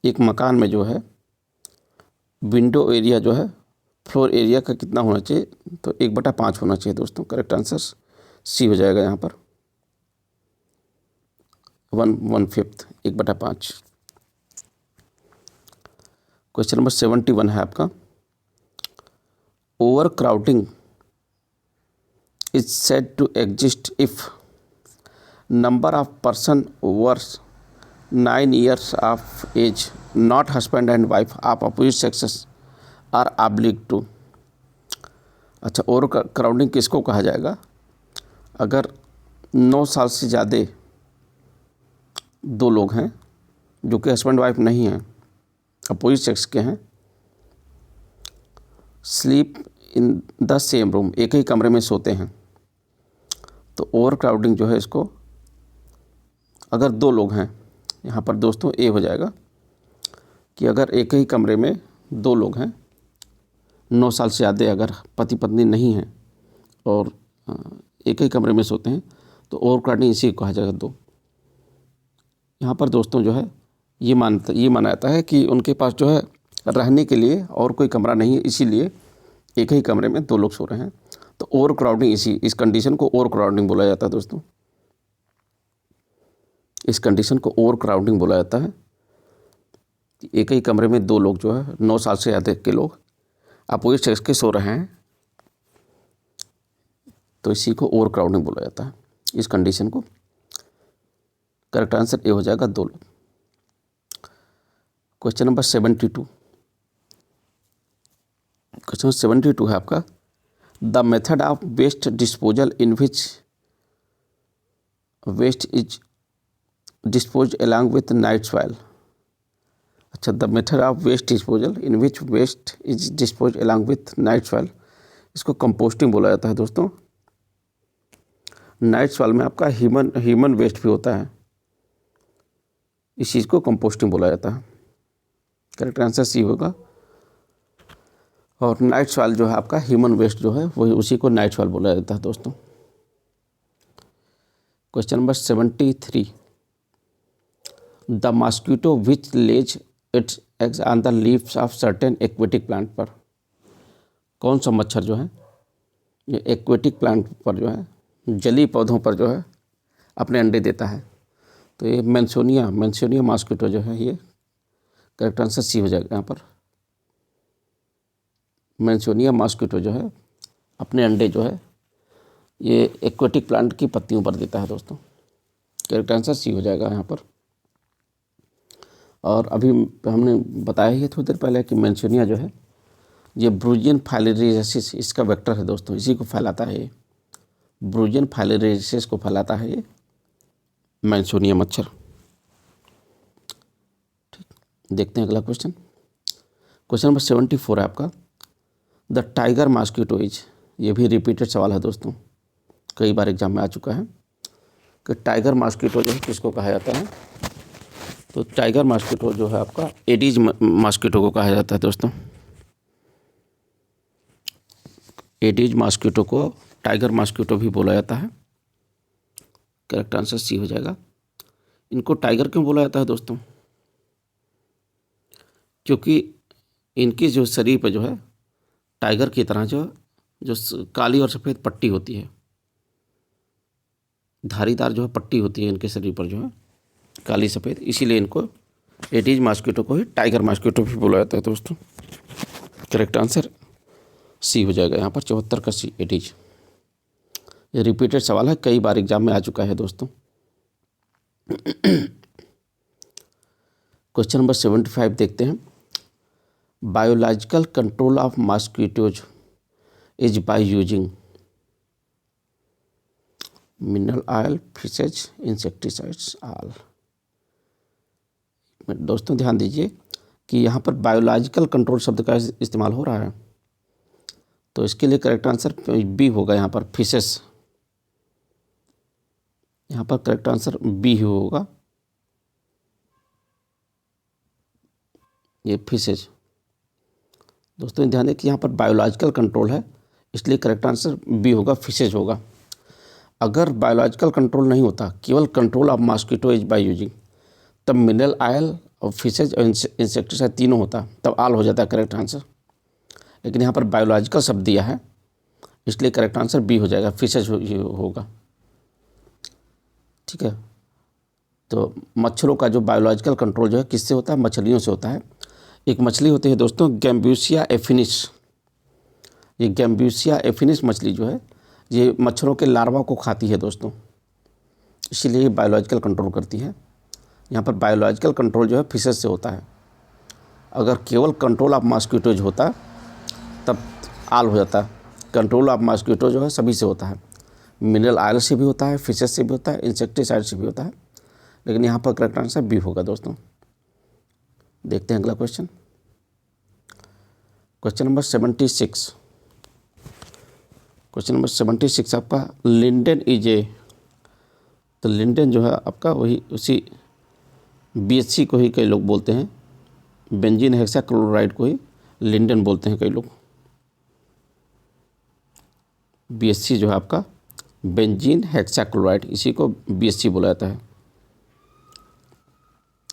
एक मकान में जो है विंडो एरिया जो है फ्लोर एरिया का कितना होना चाहिए? तो 1/5 होना चाहिए दोस्तों। करेक्ट आंसर सी हो जाएगा यहाँ पर, 1/5, 1/5। क्वेश्चन नंबर 71 है आपका, overcrowding is said to exist if number of person over 9 years of age, not husband and wife of opposite sexes are obliged to। अच्छा, ओवर क्राउडिंग किसको कहा जाएगा? अगर 9 साल से ज़्यादा 2 लोग हैं जो कि हस्बैंड वाइफ नहीं हैं, अपोजिट सेक्स के हैं, sleep in the same room, एक ही कमरे में सोते हैं, तो ओवर क्राउडिंग जो है इसको, अगर 2 लोग हैं, यहाँ पर दोस्तों ए हो जाएगा कि अगर एक ही कमरे में 2 लोग हैं, 9 साल से ज़्यादा अगर पति पत्नी नहीं हैं और एक ही कमरे में सोते हैं, तो ओवर क्राउडिंग इसी को कहा जाएगा 2। यहाँ पर दोस्तों जो है ये माना जाता है कि उनके पास जो है रहने के लिए और कोई कमरा नहीं है, इसीलिए एक ही कमरे में 2 लोग सो रहे हैं, तो ओवर क्राउडिंग, इस कंडीशन को ओवर क्राउडिंग बोला जाता है दोस्तों। इस कंडीशन को ओवर क्राउडिंग बोला जाता है। एक ही कमरे में 2 लोग जो है 9 साल से ज़्यादा के लोग अपोजिट सेक्स के सो रहे हैं, तो इसी को ओवर क्राउडिंग बोला जाता है, इस कंडीशन को। करेक्ट आंसर ये हो जाएगा 2 लोग। क्वेश्चन नंबर 72, क्वेश्चन 72 है आपका, the method of waste disposal in which waste is dispose along with night soil. अच्छा, the method of waste disposal in which waste is dispose along with night soil, इसको composting बोला जाता है दोस्तों। Night soil में आपका human waste भी होता है, इस चीज़ को कंपोस्टिंग बोला जाता है। करेक्ट आंसर सी होगा। और नाइट सॉइल जो है आपका ह्यूमन वेस्ट जो है वही, उसी को नाइट सॉइल बोला जाता है दोस्तों। Question number 73, the mosquito which Lay's it's eggs on the leaves of certain aquatic plant पर, कौन सा मच्छर जो है ये एक्वेटिक प्लांट पर जो है, जली पौधों पर जो है अपने अंडे देता है? तो ये मेंशोनिया मॉस्किटो जो है, ये करेक्ट आंसर सी हो जाएगा यहाँ पर। मेंशोनिया मॉस्किटो जो है अपने अंडे जो है ये एक्वेटिक प्लांट की पत्तियों पर देता है दोस्तों। करेक्ट आंसर सी हो जाएगा यहाँ पर। और अभी हमने बताया ही थोड़ी देर पहले कि मेंशोनिया जो है ये ब्रूजियन फाइलेरियासिस इसका वेक्टर है दोस्तों, इसी को फैलाता है, ये ब्रूजियन फाइलेरियासिस को फैलाता है ये मेंशोनिया मच्छर। ठीक, देखते हैं अगला क्वेश्चन। क्वेश्चन नंबर 74 है आपका, द टाइगर मॉस्किटो इज, ये भी रिपीटेड सवाल है दोस्तों, कई बार एग्जाम में आ चुका है कि टाइगर मॉस्किटो जो है किसको कहा जाता है? तो टाइगर मॉस्किटो जो है आपका एडीज मॉस्किटो को कहा जाता है दोस्तों। एडीज मॉस्किटो को टाइगर मॉस्किटो भी बोला जाता है। करेक्ट आंसर सी हो जाएगा। इनको टाइगर क्यों बोला जाता है दोस्तों? क्योंकि इनकी जो शरीर पे जो है टाइगर की तरह जो काली और सफ़ेद पट्टी होती है, धारीदार जो है पट्टी होती है इनके शरीर पर जो है काली सफ़ेद, इसीलिए इनको एडीज मॉस्किटो को ही टाइगर मॉस्किटो भी बोला जाता है दोस्तों। करेक्ट आंसर सी हो जाएगा यहाँ पर 74 का सी एडीज। ये रिपीटेड सवाल है, कई बार एग्जाम में आ चुका है दोस्तों। क्वेश्चन नंबर 75 देखते हैं। Biological control of mosquitoes is by using mineral oil, fishes, insecticides all. दोस्तों ध्यान दीजिए कि यहाँ पर बायोलॉजिकल कंट्रोल शब्द का इस्तेमाल हो रहा है, तो इसके लिए करेक्ट आंसर बी होगा। यहाँ पर फिशेस, यहाँ पर करेक्ट आंसर बी ही होगा, ये फिशेज। दोस्तों ध्यान दें कि यहाँ पर बायोलॉजिकल कंट्रोल है, इसलिए करेक्ट आंसर बी होगा, फिशेज होगा। अगर बायोलॉजिकल कंट्रोल नहीं होता, केवल control of mosquito is by using, तब मिनरल ऑयल और फिशेज और इंसेक्टिसाइड तीनों होता, तब आल हो जाता करेक्ट आंसर। लेकिन यहाँ पर बायोलॉजिकल शब्द दिया है, इसलिए करेक्ट आंसर बी हो जाएगा, फिशेज होगा। ठीक है, तो मच्छरों का जो बायोलॉजिकल कंट्रोल जो है किससे होता है? मछलियों से होता है। एक मछली होती है दोस्तों गैम्ब्यूसिया एफिनिस। ये गैम्ब्यूसिया एफिनिस मछली जो है ये मच्छरों के लार्वा को खाती है दोस्तों, इसीलिए बायोलॉजिकल कंट्रोल करती है। यहाँ पर बायोलॉजिकल कंट्रोल जो है फिशेज से होता है। अगर केवल कंट्रोल ऑफ मॉस्किटोज होता तब आल हो जाता। कंट्रोल ऑफ मॉस्किटो जो है सभी से होता है, मिनरल ऑयल से भी होता है, फिशेज से भी होता है, इंसेक्टिसाइड से भी होता है, लेकिन यहाँ पर करेक्ट आंसर बी होगा दोस्तों। देखते हैं अगला question. Question number 76। Question number 76 आपका लिंडेन इज ए, तो लिंडेन जो है आपका वही उसी BHC को ही कई लोग बोलते हैं, बेंजीन हेक्साक्लोराइड को ही लिंडेन बोलते हैं कई लोग। BHC जो है आपका बेंजीन हेक्साक्लोराइड, इसी को BHC बोला जाता है,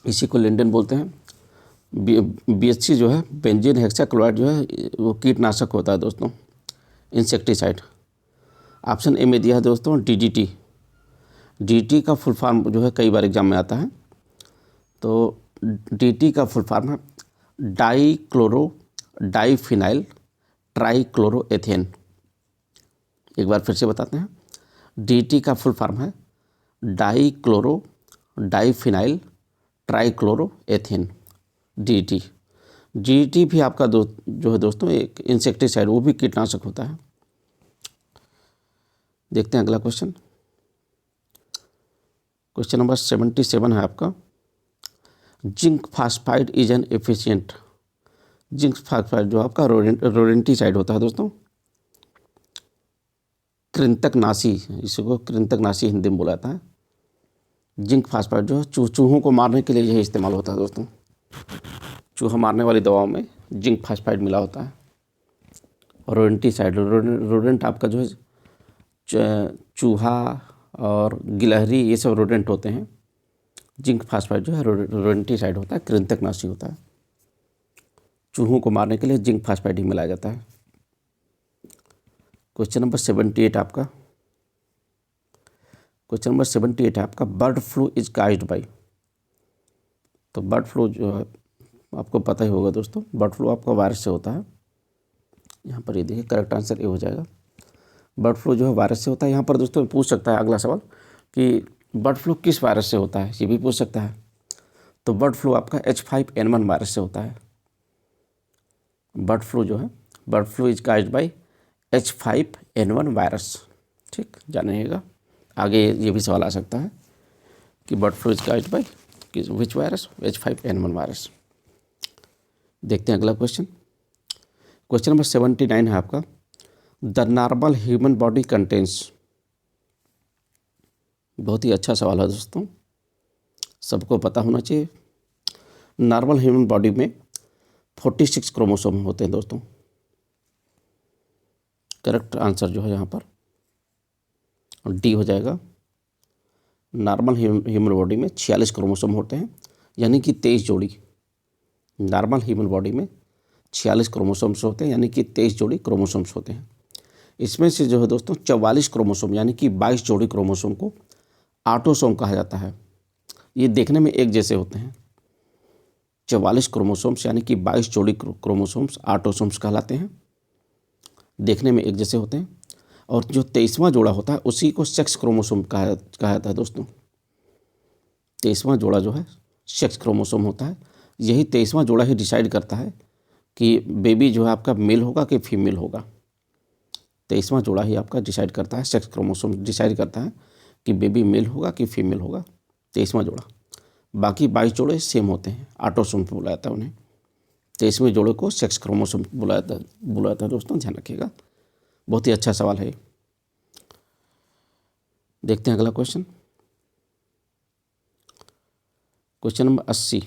इसी को लिंडेन बोलते हैं। BHC जो है बेंजीन हेक्साक्लोराइड जो है वो कीटनाशक होता है दोस्तों, इंसेक्टिसाइड। ऑप्शन ए में दिया है दोस्तों DDT। DDT का फुल फॉर्म जो है कई बार एग्जाम में आता है, तो DDT का फुल फॉर्म है डाईक्लोरो डाईफिनाइल ट्राईक्लोरोएथेन। एक बार फिर से बताते हैं, DDT का फुल फॉर्म है डाईक्लोरो डाईफिनाइल ट्राईक्लोरोएथेन, DDT। DDT भी आपका जो है दोस्तों एक इंसेक्टिसाइड, वो भी कीटनाशक होता है। देखते हैं अगला क्वेश्चन। क्वेश्चन नंबर 77 है आपका, zinc phosphide is an efficient. Zinc phosphide जो आपका रोडेंटिसाइड होता है दोस्तों, कृंतकनाशी, इसको कृंतकनाशी हिंदी में बोला जाता है। जिंक फास्फाइड जो है चूहों को मारने के लिए यही इस्तेमाल होता है दोस्तों। चूहा मारने वाली दवाओं में जिंक फास्फाइड मिला होता है। रोडेंटिसाइड, रोडेंट आपका जो है चूहा और गिलहरी, ये सब रोडेंट होते हैं। जिंक फास्फाइड जो है रोडेंटिसाइड होता है, कृंतकनाशी होता है। चूहों को मारने के लिए जिंक फास्फाइड ही मिलाया जाता है। क्वेश्चन नंबर 78 आपका, क्वेश्चन नंबर 78 है आपका, bird flu is caused bye. तो बर्ड फ्लू जो है आपको पता ही होगा दोस्तों, बर्ड फ्लू आपका वायरस से होता है। यहाँ पर ये देखिए करेक्ट आंसर ये हो जाएगा, बर्ड फ्लू जो है वायरस से होता है। यहाँ पर दोस्तों पूछ सकता है अगला सवाल कि बर्ड फ्लू किस वायरस से होता है, ये भी पूछ सकता है। तो बर्ड फ्लू आपका H5N1 वायरस से होता है। बर्ड फ्लू जो है, bird flu is caused bye H5N1 virus. ठीक, जानिएगा, आगे ये भी सवाल आ सकता है कि bird flu is caused by which virus, H5N1 virus. देखते हैं अगला क्वेश्चन। क्वेश्चन नंबर 79 है आपका, the normal human body contains. बहुत ही अच्छा सवाल है दोस्तों, सबको पता होना चाहिए, नॉर्मल ह्यूमन बॉडी में 46 क्रोमोसोम होते हैं दोस्तों। करेक्ट आंसर जो है यहाँ पर डी हो जाएगा। नॉर्मल ह्यूमन बॉडी में 46 क्रोमोसोम होते हैं, यानी कि 23 जोड़ी। नॉर्मल ह्यूमन बॉडी में 46 क्रोमोसोम्स होते हैं, यानी कि 23 जोड़ी क्रोमोसोम्स होते हैं। इसमें से जो है दोस्तों 44 क्रोमोसोम यानी कि 22 जोड़ी क्रोमोसोम को ऑटोसोम कहा जाता है। ये देखने में एक जैसे होते हैं। 44 क्रोमोसोम्स यानी कि 22 जोड़ी क्रोमोसोम्स ऑटोसोम्स कहलाते हैं, देखने में एक जैसे होते हैं। और जो 23वां जोड़ा होता है उसी को सेक्स क्रोमोसोम कहा जाता है दोस्तों। 23वां जोड़ा जो है सेक्स क्रोमोसोम होता है। यही 23वां जोड़ा ही डिसाइड करता है कि बेबी जो है आपका मेल होगा कि फीमेल होगा। 23वां जोड़ा ही आपका डिसाइड करता है, सेक्स क्रोमोसोम डिसाइड करता है कि बेबी मेल होगा कि फीमेल होगा, 23वां जोड़ा। बाकी 22 जोड़े सेम होते हैं, ऑटोसोम बोला जाता है उन्हें। 23वें जोड़े को सेक्स क्रोमोसोम बोला जाता है दोस्तों, ध्यान रखिएगा। बहुत ही अच्छा सवाल है। देखते हैं अगला question. Question number 80।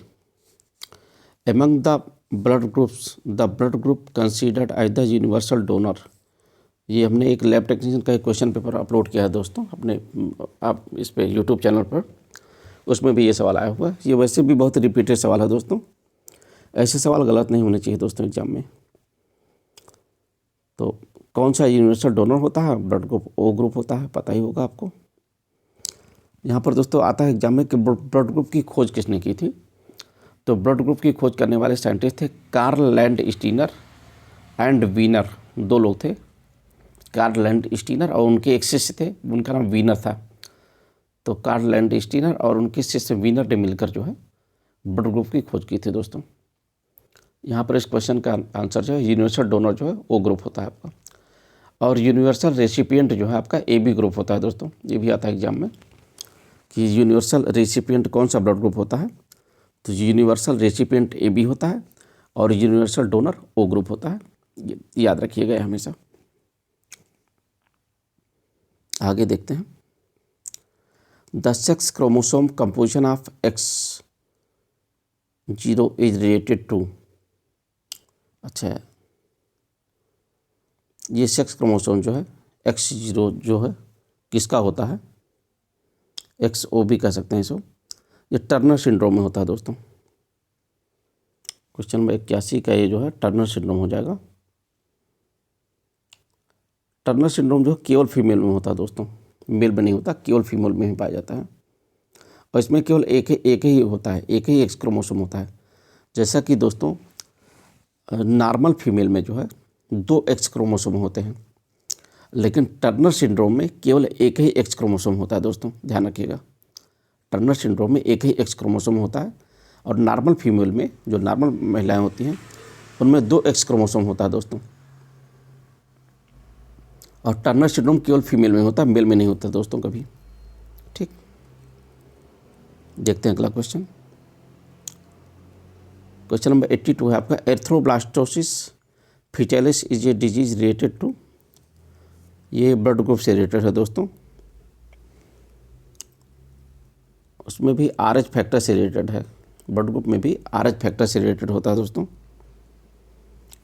Among the blood groups the blood group considered as the universal donor. ये हमने एक लैब टेक्नीशियन का एक क्वेश्चन पेपर अपलोड किया है दोस्तों अपने आप इस पे यूट्यूब चैनल पर। उसमें भी ये सवाल आया हुआ है। ये वैसे भी बहुत रिपीटेड सवाल है दोस्तों। ऐसे सवाल गलत नहीं होने चाहिए दोस्तों एग्जाम में। तो कौन सा यूनिवर्सल डोनर होता है? ब्लड ग्रुप ओ ग्रुप होता है, पता ही होगा आपको। यहाँ पर दोस्तों आता है एग्जाम में कि ब्लड ग्रुप की खोज किसने की थी। तो ब्लड ग्रुप की खोज करने वाले साइंटिस्ट थे Karl Landsteiner and Wiener. दो लोग थे, कार्ल लैंड स्टीनर और उनके एक शिष्य थे, उनका नाम वीनर था। तो कार्ल लैंड स्टीनर और उनके शिष्य वीनर ने मिलकर जो है ब्लड ग्रुप की खोज की थी दोस्तों। यहाँ पर इस क्वेश्चन का आंसर जो है यूनिवर्सल डोनर जो है ओ ग्रुप होता है आपका। और यूनिवर्सल रेसिपिएंट जो है आपका ए बी ग्रुप होता है दोस्तों। ये भी आता है एग्जाम में कि यूनिवर्सल रेसिपिएंट कौन सा ब्लड ग्रुप होता है। तो यूनिवर्सल रेसिपिएंट ए बी होता है और यूनिवर्सल डोनर ओ ग्रुप होता है। याद रखिएगा हमेशा। आगे देखते हैं। The sex chromosome composition of X0 is related to. अच्छा, ये सेक्स क्रोमोसोम जो है X0 जो है किसका होता है? XO भी कह सकते हैं इसको। ये टर्नर सिंड्रोम में होता है दोस्तों। क्वेश्चन नंबर 81 का ये जो है टर्नर सिंड्रोम हो जाएगा। टर्नर सिंड्रोम जो केवल फीमेल में होता है दोस्तों, मेल में नहीं होता, केवल फीमेल में ही पाया जाता है। और इसमें केवल एक ही होता है, एक ही एक्स क्रोमोसोम होता है। जैसा कि दोस्तों नॉर्मल फीमेल में जो है 2 एक्स क्रोमोसोम होते हैं, लेकिन टर्नर सिंड्रोम में केवल एक ही एक्स क्रोमोसोम होता है दोस्तों, ध्यान रखिएगा। टर्नर सिंड्रोम में एक ही एक्स क्रोमोसोम होता है और नॉर्मल फीमेल में, जो नॉर्मल महिलाएं होती हैं, उनमें 2 एक्स क्रोमोसोम होता है दोस्तों। और टर्नर सिंड्रोम केवल फीमेल में होता है, मेल में नहीं होता दोस्तों कभी। ठीक, देखते हैं अगला क्वेश्चन। क्वेश्चन नंबर 82 है आपका। Erythroblastosis fetalis is a disease related to. ये ब्लड ग्रुप से रिलेटेड है दोस्तों। उसमें भी RH फैक्टर से रिलेटेड है। ब्लड ग्रुप में भी RH फैक्टर से रिलेटेड होता है दोस्तों।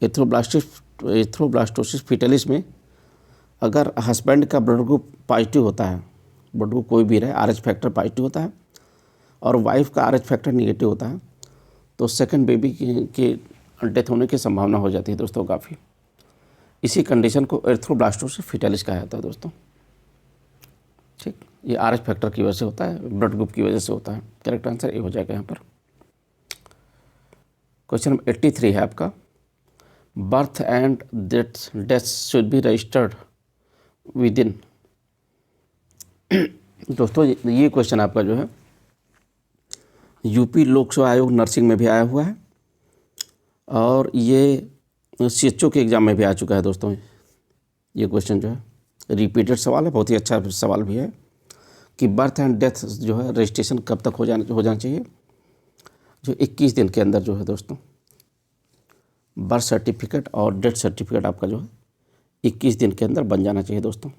एर्थ्रोब्लास्टोसिस फिटालिस में अगर हस्बैंड का ब्लड ग्रुप पॉजिटिव होता है, ब्लड ग्रुप कोई भी रहे, RH फैक्टर पॉजिटिव होता है, और वाइफ का RH फैक्टर निगेटिव होता है, तो सेकंड बेबी की डेथ होने की संभावना हो जाती है दोस्तों काफ़ी। इसी कंडीशन को एर्थ्रोब्लास्टोसिस फिटालिस कहा जाता है दोस्तों। ठीक, ये RH फैक्टर की वजह से होता है, ब्लड ग्रुप की वजह से होता है। करेक्ट आंसर ये हो जाएगा यहाँ पर। क्वेश्चन नंबर 83 है आपका। Birth and death should be registered with in. दोस्तों ये क्वेश्चन आपका जो है यूपी लोक सेवा आयोग नर्सिंग में भी आया हुआ है और ये CHO के एग्ज़ाम में भी आ चुका है दोस्तों। ये क्वेश्चन जो है रिपीटेड सवाल है, बहुत ही अच्छा सवाल भी है कि बर्थ एंड डेथ जो है रजिस्ट्रेशन कब तक हो जाना चाहिए। जो 21 दिन के अंदर जो है दोस्तों बर्थ सर्टिफिकेट और डेथ सर्टिफिकेट आपका जो है 21 दिन के अंदर बन जाना चाहिए दोस्तों।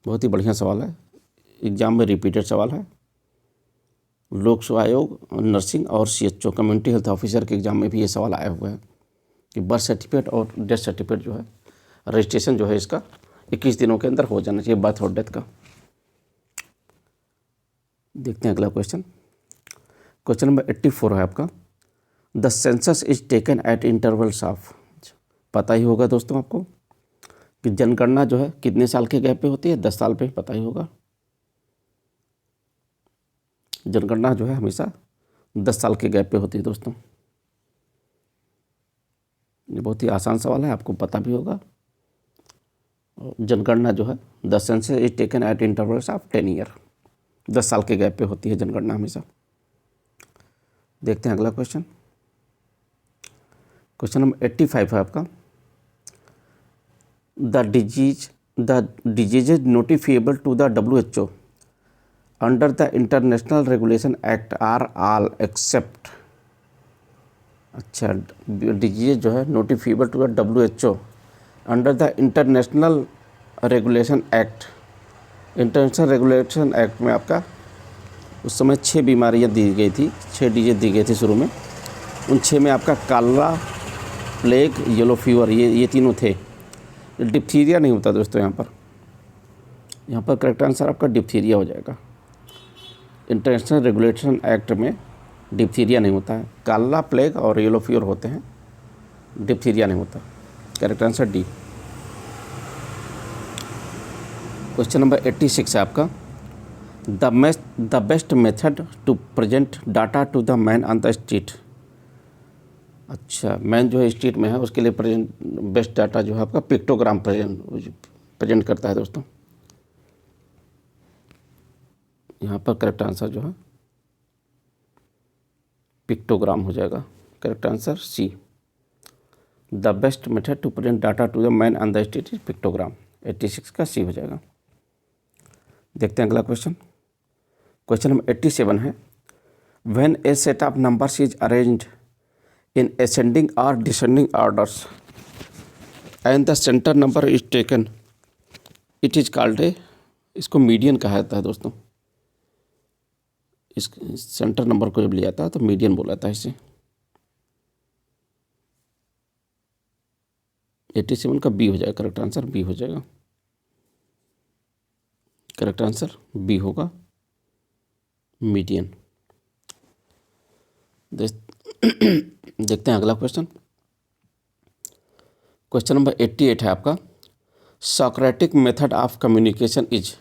बहुत ही बढ़िया सवाल है, एग्ज़ाम में रिपीटेड सवाल है। लोक सेवा आयोग, नर्सिंग और CHO कम्युनिटी हेल्थ ऑफिसर के एग्जाम में भी ये सवाल आया हुआ है कि बर्थ सर्टिफिकेट और डेथ सर्टिफिकेट जो है रजिस्ट्रेशन जो है इसका 21 दिनों के अंदर हो जाना चाहिए, बर्थ और डेथ का। देखते हैं अगला क्वेश्चन। क्वेश्चन नंबर 84 है आपका, the census is taken at intervals of. पता ही होगा दोस्तों आपको कि जनगणना जो है कितने साल के गैप पे होती है, 10 साल पे, पता ही होगा। जनगणना जो है हमेशा 10 साल के गैप पे होती है दोस्तों। ये बहुत ही आसान सवाल है, आपको पता भी होगा। जनगणना जो है the census is taken at intervals of 10 year, 10 साल के गैप पे होती है जनगणना हमेशा। देखते हैं अगला क्वेश्चन। क्वेश्चन नंबर 85 है आपका, the disease notifiable to the WHO under the international regulation act are all except. अच्छा, डिजीज जो है notifiable to the WHO under the international regulation act. International regulation act में आपका उस समय 6 बीमारियां दी गई थी, 6 डिजीज दी गई थी शुरू में। उन 6 में आपका काला, प्लेग, येलो फीवर, ये तीनों थे। डिप्थीरिया नहीं होता दोस्तों यहाँ पर करेक्ट आंसर आपका डिप्थीरिया हो जाएगा। इंटरनेशनल रेगुलेशन एक्ट में डिप्थीरिया नहीं होता है, काला, प्लेग और येलो फीवर होते हैं, डिप्थीरिया नहीं होता। Correct answer D. Question number 86 है आपका, the best method to present data to the man on the street. अच्छा, मैन जो है स्ट्रीट में है, उसके लिए बेस्ट डाटा जो है आपका पिक्टोग्राम प्रेजेंट करता है दोस्तों। यहाँ पर करेक्ट आंसर जो है पिक्टोग्राम हो जाएगा। Correct answer C, the best method to present data to the man on the street is pictogram. 86 का सी हो जाएगा। देखते हैं अगला क्वेश्चन। क्वेश्चन नंबर 87 है, when A set of numbers is arranged in ascending or descending orders and the center number is taken, it is called a, इसको median कहा जाता है दोस्तों। इस सेंटर नंबर को जब लिया जाता है तो मीडियन बोला जाता है इसे। 87 का बी हो जाएगा। करेक्ट आंसर बी हो जाएगा। करेक्ट आंसर बी होगा, मीडियन। देखते हैं अगला क्वेश्चन। क्वेश्चन नंबर 88 है आपका, Socratic method of communication is.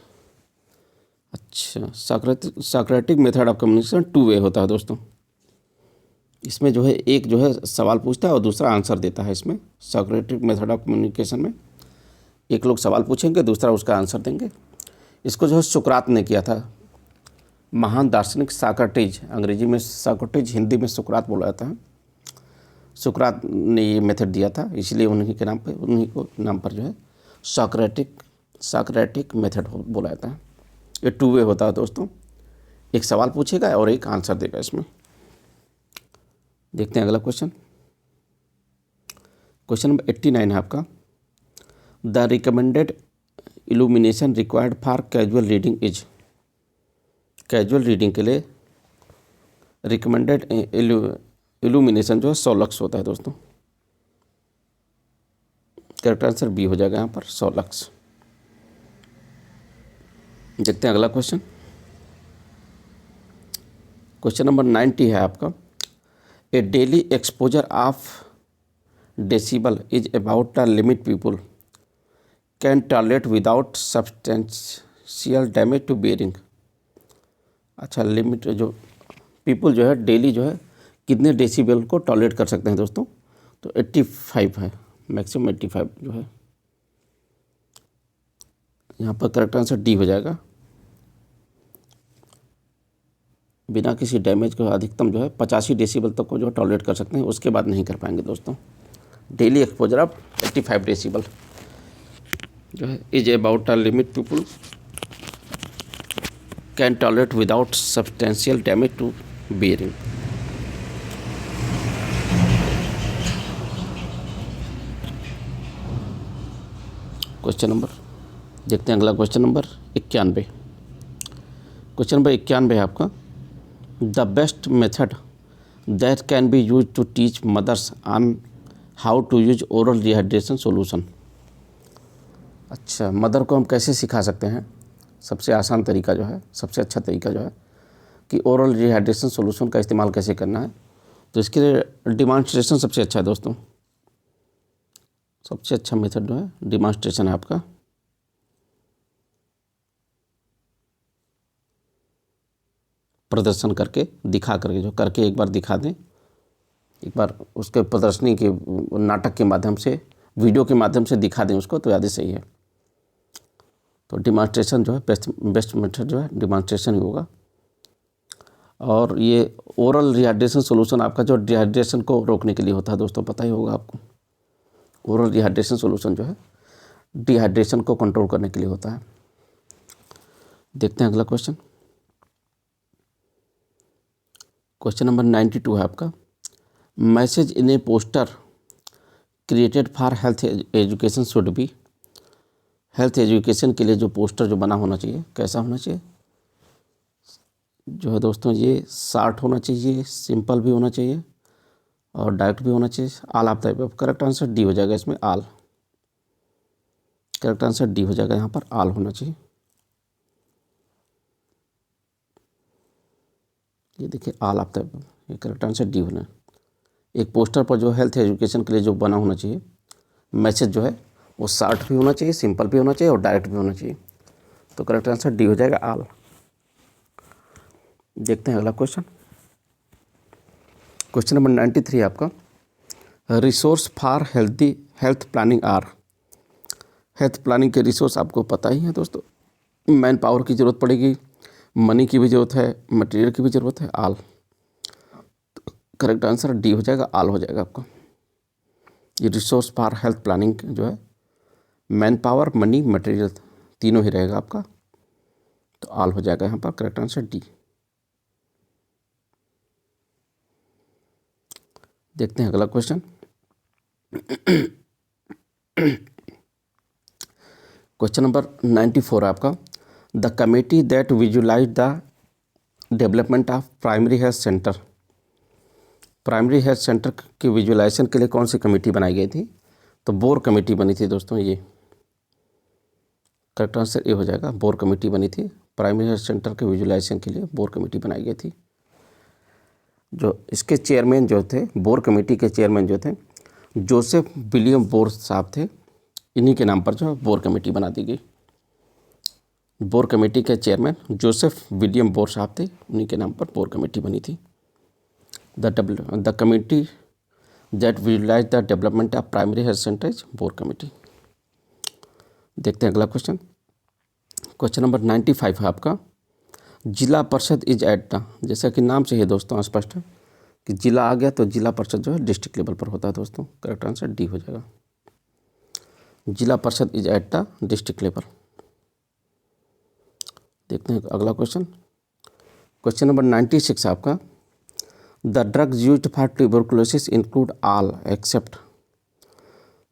अच्छा, सॉक्रेटिक मेथड ऑफ कम्युनिकेशन 2 वे होता है दोस्तों। इसमें जो है एक जो है सवाल पूछता है और दूसरा आंसर देता है। इसमें सॉक्रेटिक मेथड ऑफ कम्युनिकेशन में एक लोग सवाल पूछेंगे, दूसरा उसका आंसर देंगे। इसको जो है सुकरात ने किया था, महान दार्शनिक सॉक्रेटिस, अंग्रेजी में सॉक्रेटिस, हिंदी में सुकरात बोला जाता है। सुकरात ने ये मेथड दिया था, इसलिए उन्हीं के नाम पर जो है सॉक्रेटिक मेथड बोला जाता है। ये 2 वे होता है दोस्तों, एक सवाल पूछेगा और एक आंसर देगा इसमें। देखते हैं अगला क्वेश्चन। क्वेश्चन नंबर 89 है आपका, the recommended illumination required for casual reading is. Casual reading के लिए रिकमेंडेड इल्यूमिनेशन जो है 100 लक्स होता है दोस्तों। करेक्ट आंसर बी हो जाएगा यहाँ पर, 100 लक्स। देखते हैं अगला क्वेश्चन। क्वेश्चन नंबर 90 है आपका, a daily exposure of decibel is about the limit people can tolerate without substantial damage to bearing. अच्छा, लिमिट जो पीपल जो है डेली जो है कितने डेसिबल को टॉलरेट कर सकते हैं दोस्तों, तो 85 है, मैक्सिमम 85 जो है। यहाँ पर करेक्ट आंसर डी हो जाएगा। बिना किसी डैमेज को अधिकतम जो है 85 डेसिबल तक को जो टॉलरेट कर सकते हैं, उसके बाद नहीं कर पाएंगे दोस्तों। डेली एक्सपोजर ऑफ 85 डेसिबल जो है is about a limit people can tolerate without substantial damage to hearing. Question number, देखते हैं अगला क्वेश्चन नंबर 91। क्वेश्चन नंबर 91 है आपका, the best method that can be use to teach mothers on how to use oral rehydration solution. अच्छा, mother को हम कैसे सिखा सकते हैं? सबसे आसान तरीका जो है, सबसे अच्छा तरीका जो है कि ओरल रिहाइड्रेशन सोल्यूशन का इस्तेमाल कैसे करना है, तो इसके लिए डिमॉन्स्ट्रेशन सबसे अच्छा है दोस्तों। सबसे अच्छा मेथड जो है डिमॉन्स्ट्रेशन है आपका। प्रदर्शन करके, दिखा करके, जो करके एक बार दिखा दें, एक बार उसके प्रदर्शनी के नाटक के माध्यम से, वीडियो के माध्यम से दिखा दें उसको, तो ज़्यादा सही है। तो डिमॉन्स्ट्रेशन जो है बेस्ट मेथड जो है डिमॉन्स्ट्रेशन ही होगा। और ये ओरल रिहाइड्रेशन सोल्यूशन आपका जो डिहाइड्रेशन को रोकने के लिए होता है दोस्तों, पता ही होगा आपको। ओरल रिहाइड्रेशन सोल्यूशन जो है डिहाइड्रेशन को कंट्रोल करने के लिए होता है। देखते हैं अगला क्वेश्चन। क्वेश्चन नंबर 92 है आपका। Message in A poster created for health education should be. Health education के लिए जो पोस्टर जो बना होना चाहिए, कैसा होना चाहिए जो है दोस्तों, ये शार्ट होना चाहिए, सिंपल भी होना चाहिए और डायरेक्ट भी होना चाहिए। आल of the. Correct answer D हो जाएगा इसमें, आल। करेक्ट आंसर डी हो जाएगा, यहाँ पर आल होना चाहिए। ये देखिए आल ऑफ द, ये करेक्ट आंसर डी होना है। एक पोस्टर पर जो हेल्थ एजुकेशन के लिए जो बना होना चाहिए मैसेज जो है, वो शार्ट भी होना चाहिए, सिंपल भी होना चाहिए और डायरेक्ट भी होना चाहिए। तो करेक्ट आंसर डी हो जाएगा, आल। देखते हैं अगला क्वेश्चन। क्वेश्चन नंबर 93 आपका। Resource for health planning are. Health planning के रिसोर्स आपको पता ही है दोस्तों। मैन पावर की ज़रूरत पड़ेगी, मनी की भी ज़रूरत है, मटेरियल की भी ज़रूरत है, आल। करेक्ट आंसर डी हो जाएगा, आल हो जाएगा आपका। ये रिसोर्स फॉर हेल्थ प्लानिंग जो है मैन पावर, मनी, मटेरियल तीनों ही रहेगा आपका, तो आल हो जाएगा यहाँ पर। Correct answer D. देखते हैं अगला क्वेश्चन। क्वेश्चन नंबर 94 है आपका। The committee that visualise the development of primary health centre. Primary health centre की विजुलाइजेशन के लिए कौन सी कमेटी बनाई गई थी? तो बोर कमेटी बनी थी दोस्तों। ये करेक्ट आंसर ये हो जाएगा, बोर कमेटी बनी थी। प्राइमरी हेल्थ सेंटर के विजुलाइजेशन के लिए बोर कमेटी बनाई गई थी। जो इसके चेयरमैन जो थे, बोर कमेटी के चेयरमैन जो थे, जोसेफ विलियम बोर साहब थे। इन्हीं के नाम पर जो है बोर कमेटी बना दी गई। बोर कमेटी के चेयरमैन जोसेफ विलियम बोर साहब थे, उन्हीं के नाम पर बोर कमेटी बनी थी। The committee that visualise the development of primary health centre is Bhore committee. देखते हैं अगला क्वेश्चन। क्वेश्चन नंबर 95 है आपका। जिला परिषद इज एट द। जैसा कि नाम से ही दोस्तों स्पष्ट है कि जिला आ गया तो जिला परिषद जो है डिस्ट्रिक्ट लेवल पर होता है दोस्तों। करेक्ट आंसर डी हो जाएगा, जिला परिषद is at the district level. देखते हैं अगला क्वेश्चन। क्वेश्चन नंबर 96 है आपका। The drugs used for tuberculosis include all except.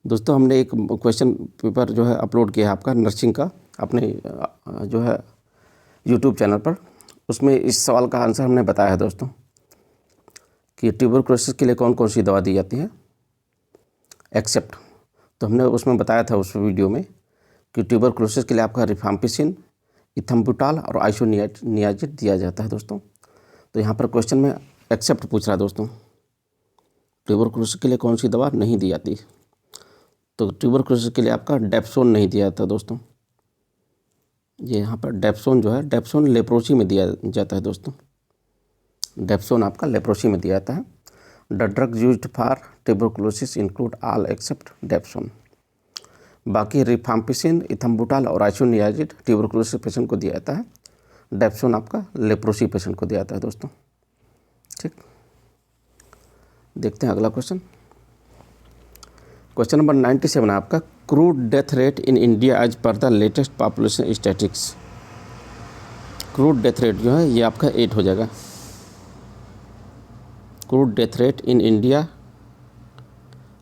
दोस्तों हमने एक क्वेश्चन पेपर जो है अपलोड किया है आपका नर्सिंग का, अपने जो है यूट्यूब चैनल पर। उसमें इस सवाल का आंसर हमने बताया है दोस्तों कि ट्यूबरकुलोसिस के लिए कौन कौन सी दवा दी जाती है एक्सेप्ट। तो हमने उसमें बताया था उस वीडियो में कि ट्यूबरकुलोसिस के लिए आपका रिफाम्पिसिन, इथम्बुटाल और आइसोनियाजिड दिया जाता है दोस्तों। तो यहाँ पर क्वेश्चन में एक्सेप्ट पूछ रहा है दोस्तों, ट्यूबरकुलोसिस के लिए कौन सी दवा नहीं दी जाती। तो ट्यूबरकुलोसिस के लिए आपका डेप्सोन नहीं दिया जाता दोस्तों। ये यहाँ पर डेप्सोन जो है, डेप्सोन लेप्रोसी में दिया जाता है दोस्तों। डेप्सोन आपका लेप्रोसी में दिया जाता है। The drug used for tuberculosis include all except dapsone. बाकी रिफाम्पिसिन, इथम्बुटाल और आइसोनियाजिड ट्यूबरकुलोसिस पेशेंट को दिया जाता है। डेप्सोन आपका लेप्रोसी पेशेंट को दिया जाता है दोस्तों। ठीक, देखते हैं अगला क्वेश्चन। क्वेश्चन नंबर 97 है आपका। Crude death rate in India as per the latest population statistics. Crude death rate जो है ये आपका 8 हो जाएगा। Crude death rate in India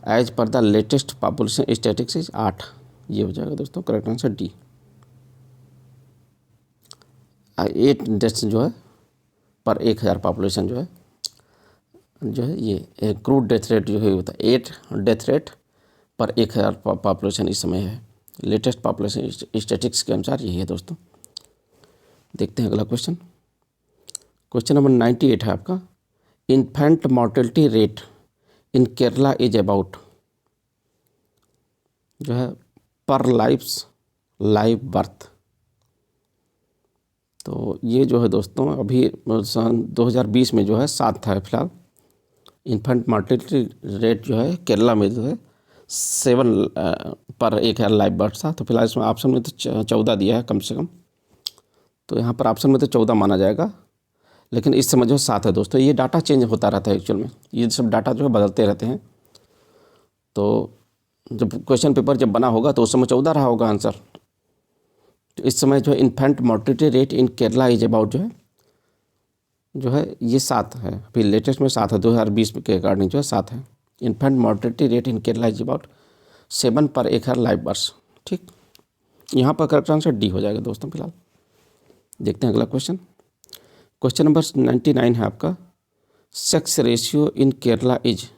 as per the latest population statistics 8, ये हो जाएगा दोस्तों। Correct answer D. 8 डेथ्स जो है पर 1000 पॉपुलेशन जो है ये क्रूड डेथ रेट जो है होता है 8 डेथ रेट पर 1000 पॉपुलेशन इस समय है। लेटेस्ट पॉपुलेशन स्टैटिस्टिक्स के अनुसार यही है दोस्तों। देखते हैं अगला क्वेश्चन। क्वेश्चन नंबर 98 है आपका। Infant mortality rate in Kerala is about जो है पर लाइव बर्थ। तो ये जो है दोस्तों अभी सन 2020 में जो है 7 था फिलहाल। इन्फेंट मॉर्टेलिटी रेट जो है केरला में जो है 7 पर 1000 लाइव बर्थ था। तो फिलहाल इसमें ऑप्शन में तो 14 दिया है कम से कम, तो यहाँ पर ऑप्शन में तो 14 माना जाएगा, लेकिन इस समय जो 7 है दोस्तों। ये डाटा चेंज होता रहता है एक्चुअल में, ये सब डाटा जो है बदलते रहते हैं। तो जब क्वेश्चन पेपर जब बना होगा तो उस समय 14 रहा होगा आंसर। तो इस समय जो है infant mortality rate in Kerala is about जो है ये 7 है। अभी लेटेस्ट में 7 है, 2020 के अकॉर्डिंग जो है 7 है। Infant mortality rate in Kerala is about 7 पर 1000 लाइव बर्थ। ठीक, यहाँ पर करेक्ट आंसर डी हो जाएगा दोस्तों फिलहाल। देखते हैं अगला क्वेश्चन। क्वेश्चन नंबर 99 है आपका। Sex ratio in Kerala is.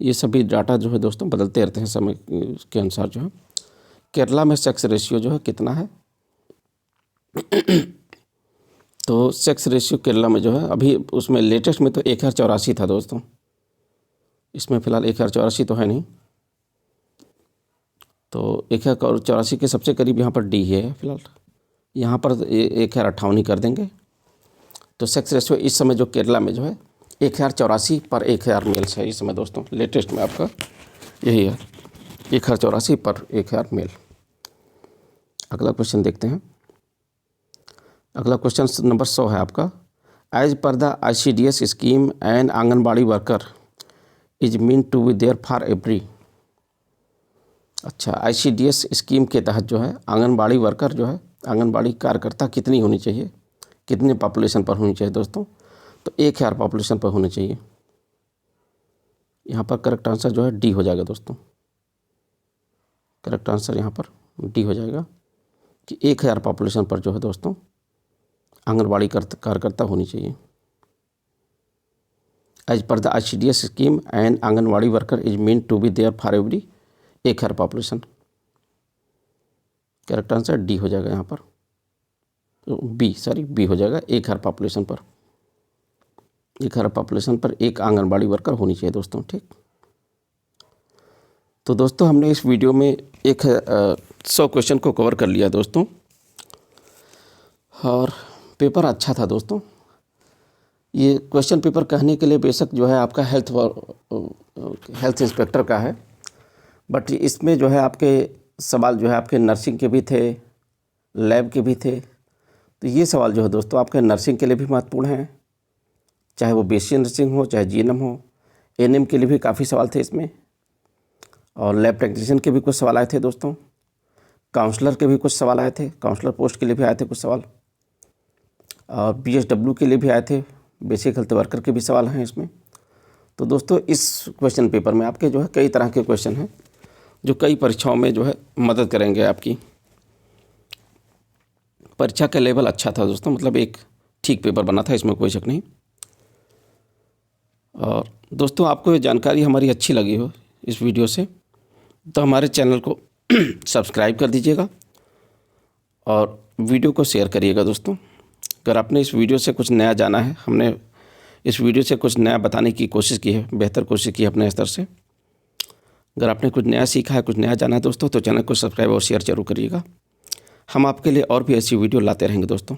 ये सभी डाटा जो है दोस्तों बदलते रहते हैं समय के अनुसार जो है। केरला में सेक्स रेशियो जो है कितना है? तो सेक्स रेशियो केरला में जो है अभी उसमें लेटेस्ट में तो 1084 था दोस्तों। इसमें फ़िलहाल 1084 तो है नहीं, तो 1084 के सबसे करीब यहाँ पर डी है फिलहाल। यहाँ पर 1058 ही कर देंगे। तो सेक्स रेशियो इस समय जो केरला में जो है 1084 पर 1000 मेल्स है इस समय दोस्तों। लेटेस्ट में आपका यही है 1084 पर 1000 मेल। अगला क्वेश्चन देखते हैं। अगला क्वेश्चन नंबर 100 है आपका। As per the ICDS scheme and anganwadi worker is mean to be there for every. अच्छा, ICDS स्कीम के तहत जो है आंगनबाड़ी वर्कर जो है आंगनबाड़ी कार्यकर्ता कितनी होनी चाहिए, कितने पॉपुलेशन पर होनी चाहिए दोस्तों? तो 1000 पॉपुलेशन पर होनी चाहिए। यहाँ पर करेक्ट आंसर जो है डी हो जाएगा दोस्तों। करेक्ट आंसर यहाँ पर डी हो जाएगा कि 1000 पॉपुलेशन पर जो है दोस्तों आंगनबाड़ी कार्यकर्ता होनी चाहिए। As per the ICDS scheme and anganwadi worker is mean to be there for every 1000 population. Correct answer D हो जाएगा यहाँ पर, बी हो जाएगा। 1000 पॉपुलेशन पर 1000 पॉपुलेशन पर एक आंगनबाड़ी वर्कर होनी चाहिए दोस्तों। ठीक, तो दोस्तों हमने इस वीडियो में 100 क्वेश्चन को कवर कर लिया दोस्तों, और पेपर अच्छा था दोस्तों। ये क्वेश्चन पेपर कहने के लिए बेशक जो है आपका हेल्थ इंस्पेक्टर का है, बट इसमें जो है आपके सवाल जो है आपके नर्सिंग के भी थे, लैब के भी थे। तो ये सवाल जो है दोस्तों आपके नर्सिंग के लिए भी महत्वपूर्ण है, चाहे वो BSc नर्सिंग हो चाहे GNM हो। ANM के लिए भी काफ़ी सवाल थे इसमें, और लैब टेक्नीशियन के भी कुछ सवाल आए थे दोस्तों। काउंसलर के भी कुछ सवाल आए थे, काउंसलर पोस्ट के लिए भी आए थे कुछ सवाल, और BSW के लिए भी आए थे, बेसिक हेल्थ वर्कर के भी सवाल हैं इसमें। तो दोस्तों इस क्वेश्चन पेपर में आपके जो है कई तरह के क्वेश्चन हैं जो कई परीक्षाओं में जो है मदद करेंगे आपकी। परीक्षा का लेवल अच्छा था दोस्तों, मतलब एक ठीक पेपर बना था, इसमें कोई शक नहीं। और दोस्तों आपको ये जानकारी हमारी अच्छी लगी हो इस वीडियो से, तो हमारे चैनल को सब्सक्राइब कर दीजिएगा और वीडियो को शेयर करिएगा दोस्तों। अगर आपने इस वीडियो से कुछ नया जाना है, हमने इस वीडियो से कुछ नया बताने की कोशिश की है, बेहतर कोशिश की है अपने स्तर से। अगर आपने कुछ नया सीखा है, कुछ नया जाना है दोस्तों, तो चैनल को सब्सक्राइब और शेयर जरूर करिएगा। हम आपके लिए और भी ऐसी वीडियो लाते रहेंगे दोस्तों।